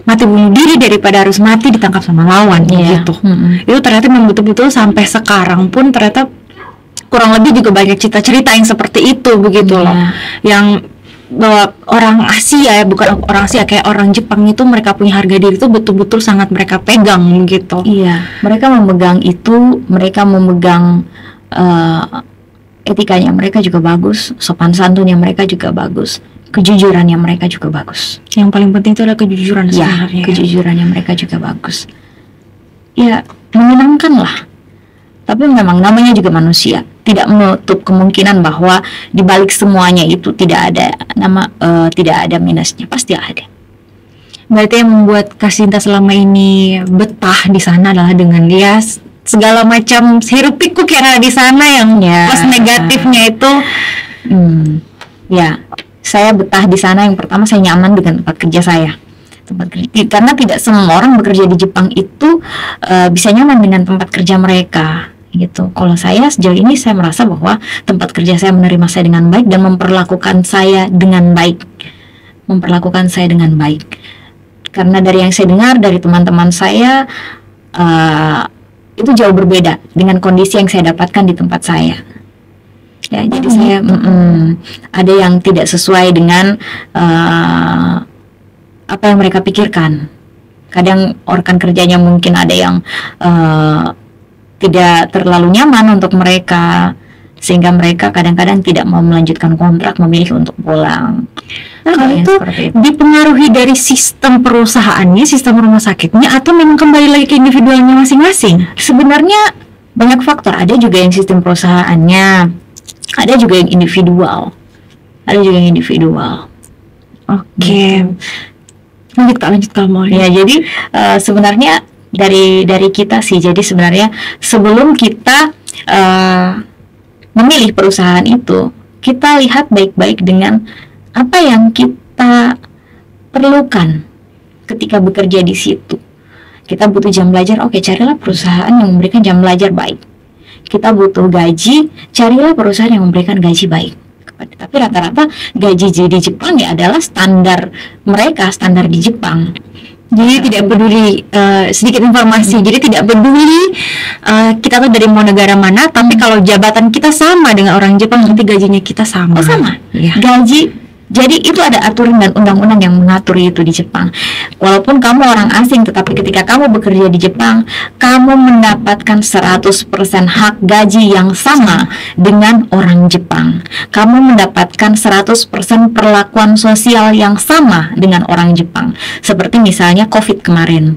mati bunuh diri daripada harus mati ditangkap sama lawan gitu. Itu ternyata memang betul-betul sampai sekarang pun ternyata kurang lebih juga banyak cerita-cerita yang seperti itu begitu loh. Yang bahwa orang Asia, bukan orang Asia, kayak orang Jepang itu mereka punya harga diri itu betul-betul sangat mereka pegang gitu. Iya, mereka memegang itu, mereka memegang etikanya mereka juga bagus, sopan santunnya mereka juga bagus, kejujurannya mereka juga bagus. Yang paling penting itu adalah kejujuran sebenarnya. Ya, kejujurannya mereka juga bagus. Ya, menyenangkan lah. Tapi memang namanya juga manusia, tidak menutup kemungkinan bahwa di balik semuanya itu tidak ada minusnya, pasti ada. Berarti yang membuat Kak Sinta selama ini betah di sana adalah dengan dia segala macam hiruk pikuk yang ada di sana, yang plus negatifnya itu. Ya, saya betah di sana. Yang pertama, saya nyaman dengan tempat kerja saya. Karena tidak semua orang bekerja di Jepang itu bisa nyaman dengan tempat kerja mereka gitu. Kalau saya sejauh ini saya merasa bahwa tempat kerja saya menerima saya dengan baik dan memperlakukan saya dengan baik. Karena dari yang saya dengar dari teman-teman saya itu jauh berbeda dengan kondisi yang saya dapatkan di tempat saya. Ya, jadi saya ada yang tidak sesuai dengan apa yang mereka pikirkan. Kadang rekan kerjanya mungkin ada yang tidak terlalu nyaman untuk mereka, sehingga mereka kadang-kadang tidak mau melanjutkan kontrak, memilih untuk pulang. Kalau Yang itu seperti itu. dipengaruhi dari sistem perusahaannya, sistem rumah sakitnya, atau memang kembali lagi ke individualnya masing-masing? Sebenarnya banyak faktor. Ada juga yang sistem perusahaannya, ada juga yang individual, Oke. Lanjut Kak Molly. Ya, jadi sebenarnya dari kita sih. Jadi sebenarnya sebelum kita memilih perusahaan itu, kita lihat baik-baik dengan apa yang kita perlukan ketika bekerja di situ. Kita butuh jam belajar, oke, carilah perusahaan yang memberikan jam belajar baik. Kita butuh gaji, carilah perusahaan yang memberikan gaji baik. Tapi rata-rata gaji di Jepang ya adalah standar mereka, standar di Jepang. Jadi tidak peduli, sedikit informasi, jadi tidak peduli kita tuh dari mau negara mana, tapi kalau jabatan kita sama dengan orang Jepang, berarti gajinya kita sama. Sama. Iya. Gaji, jadi itu ada aturan dan undang-undang yang mengatur itu di Jepang. Walaupun kamu orang asing, tetapi ketika kamu bekerja di Jepang, kamu mendapatkan 100% hak gaji yang sama dengan orang Jepang. Kamu mendapatkan 100% perlakuan sosial yang sama dengan orang Jepang. Seperti misalnya COVID kemarin,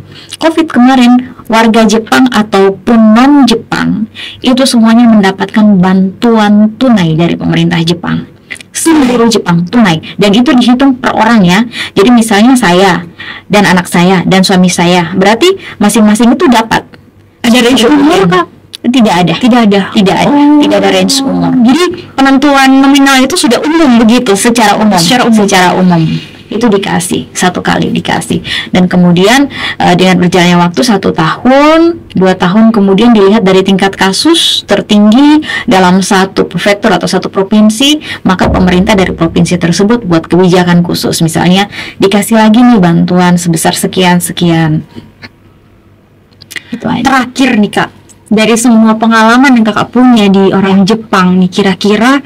warga Jepang ataupun non-Jepang itu semuanya mendapatkan bantuan tunai dari pemerintah Jepang. Seluruh Jepang tunai, dan itu dihitung per orang ya. Jadi misalnya saya dan anak saya dan suami saya, berarti masing-masing itu dapat. Ada range umur Kak? Tidak ada range umur. Jadi penentuan nominal itu sudah umum begitu? Secara umum itu dikasih, satu kali dikasih, dan kemudian dengan berjalannya waktu 1 tahun, 2 tahun kemudian dilihat dari tingkat kasus tertinggi dalam satu prefektur atau satu provinsi, maka pemerintah dari provinsi tersebut buat kebijakan khusus, misalnya dikasih lagi nih bantuan sebesar sekian. Itu aja. Terakhir nih Kak, dari semua pengalaman yang Kakak punya di orang Jepang nih, kira-kira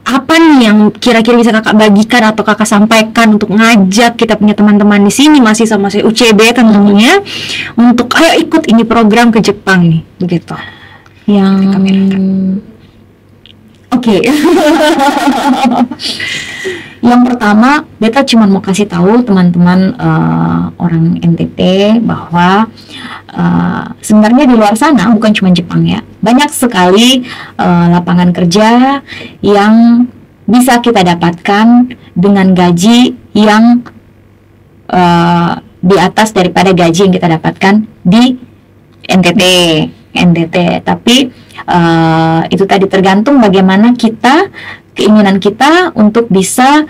apa nih yang kira-kira bisa Kakak bagikan atau Kakak sampaikan untuk ngajak kita punya teman-teman di sini masih sama saya UCB tentunya untuk ayo ikut ini program ke Jepang nih, begitu. Oke. Yang pertama, beta cuma mau kasih tahu teman-teman orang NTT bahwa sebenarnya di luar sana bukan cuma Jepang ya, banyak sekali lapangan kerja yang bisa kita dapatkan dengan gaji yang di atas daripada gaji yang kita dapatkan di NTT. Tapi itu tadi tergantung bagaimana keinginan kita untuk bisa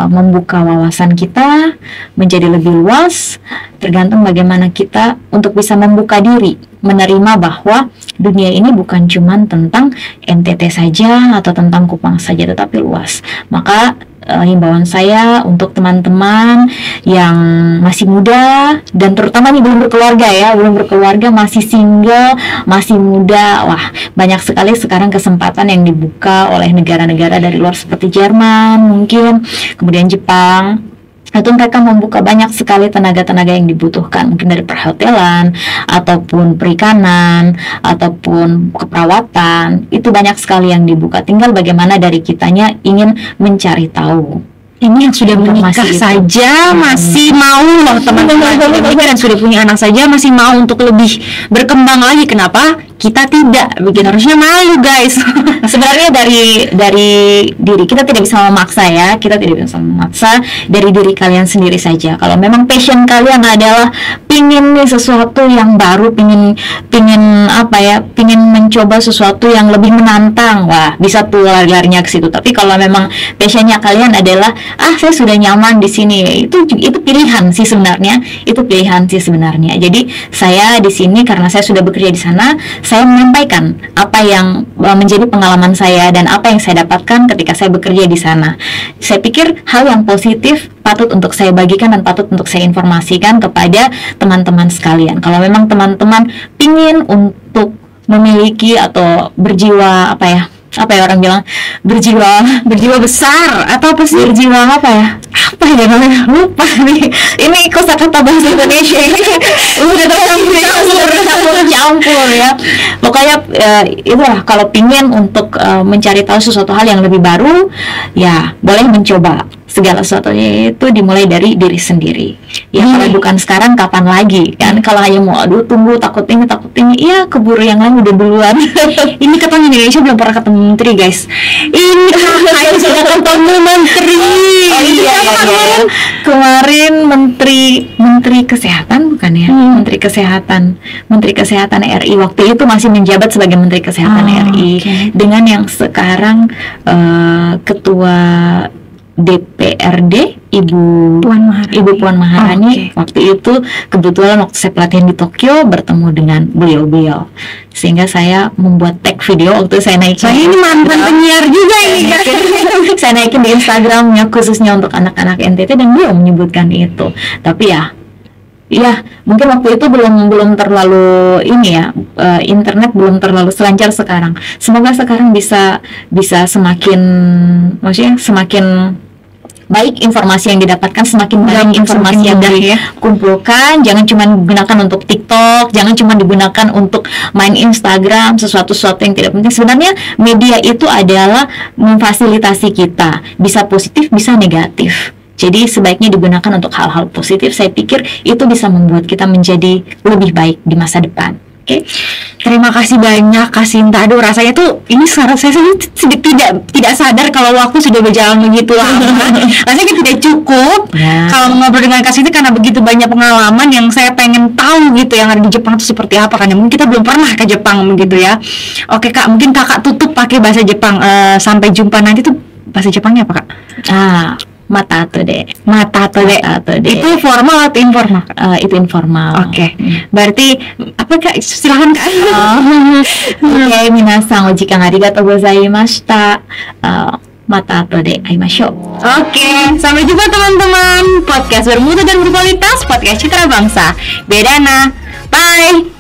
membuka wawasan kita menjadi lebih luas, tergantung bagaimana kita untuk bisa membuka diri, menerima bahwa dunia ini bukan cuma tentang NTT saja atau tentang Kupang saja, tetapi luas. Maka himbauan saya untuk teman-teman yang masih muda dan terutama nih belum berkeluarga, masih single, masih muda, wah banyak sekali sekarang kesempatan yang dibuka oleh negara-negara dari luar seperti Jerman mungkin, kemudian Jepang. Itu mereka membuka banyak sekali tenaga-tenaga yang dibutuhkan, mungkin dari perhotelan ataupun perikanan ataupun keperawatan. Itu banyak sekali yang dibuka, tinggal bagaimana dari kitanya ingin mencari tahu. Ini yang sudah menikah saja masih mau loh teman-teman, dan sudah punya anak saja masih mau untuk lebih berkembang lagi. Kenapa kita tidak? Bikin harusnya malu guys. Sebenarnya dari diri kita tidak bisa memaksa ya, kita tidak bisa memaksa, dari diri kalian sendiri saja. Kalau memang passion kalian adalah pingin nih sesuatu yang baru, pingin mencoba sesuatu yang lebih menantang, wah bisa tuh larinya ke situ. Tapi kalau memang passionnya kalian adalah saya sudah nyaman di sini, itu pilihan sih sebenarnya, Jadi saya di sini karena saya sudah bekerja di sana, saya menyampaikan apa yang menjadi pengalaman saya dan apa yang saya dapatkan ketika saya bekerja di sana. Saya pikir hal yang positif patut untuk saya bagikan dan patut untuk saya informasikan kepada teman-teman sekalian. Kalau memang teman-teman pingin untuk memiliki atau berjiwa apa ya orang bilang, berjiwa besar atau apa sih? berjiwa apa ya? Apa ya namanya? Lupa nih. Ini kosakata bahasa Indonesia ini udah campur ya. Pokoknya itulah, kalau pingin untuk mencari tahu sesuatu hal yang lebih baru, ya boleh mencoba. Segala sesuatunya itu dimulai dari diri sendiri. Ya kalau bukan sekarang, kapan lagi kan? Kalau hanya mau aduh tunggu takut ini, iya keburu yang lain udah duluan. Ini ketemu Indonesia belum pernah ketemu menteri, guys. Ini saya sudah ketemu menteri. Oh iya, kemarin menteri kesehatan bukan ya? Menteri kesehatan RI waktu itu masih menjabat sebagai menteri kesehatan RI, dengan yang sekarang ketua DPRD Ibu Puan Maharani. Waktu itu kebetulan waktu saya pelatihan di Tokyo bertemu dengan beliau, sehingga saya membuat tag video waktu saya naikin. Saya ini mantan penyiar juga ini. Saya naikin di Instagramnya khususnya untuk anak-anak NTT, dan beliau menyebutkan itu. Tapi ya mungkin waktu itu belum terlalu ini ya, internet belum terlalu selancar sekarang. Semoga sekarang bisa semakin baik informasi yang didapatkan, semakin banyak informasi yang kumpulkan. Jangan cuma digunakan untuk TikTok, jangan cuma digunakan untuk main Instagram, sesuatu yang tidak penting. Sebenarnya media itu adalah memfasilitasi kita, bisa positif, bisa negatif. Jadi sebaiknya digunakan untuk hal-hal positif. Saya pikir itu bisa membuat kita menjadi lebih baik di masa depan. Oke. Terima kasih banyak Kak Sinta. Aduh, rasanya tuh ini sekarang saya tidak sadar kalau waktu sudah berjalan begitu lama. Rasanya tidak cukup kalau ngobrol dengan Kak Sinta, karena begitu banyak pengalaman yang saya pengen tahu gitu yang ada di Jepang itu seperti apa, kan mungkin kita belum pernah ke Jepang begitu ya. Oke Kak, mungkin Kakak tutup pakai bahasa Jepang. Sampai jumpa nanti tuh bahasa Jepangnya apa Kak? Mata atau deh. Itu formal atau informal? Itu informal. Oke. Berarti apa Kak? Silakan Kak. Oke, minasan ojikan arigatou gozaimashita. Mata atau deh aimashou. Oke, sampai jumpa teman-teman. Podcast bermutu dan berkualitas, podcast Citra Bangsa. Bedana. Bye.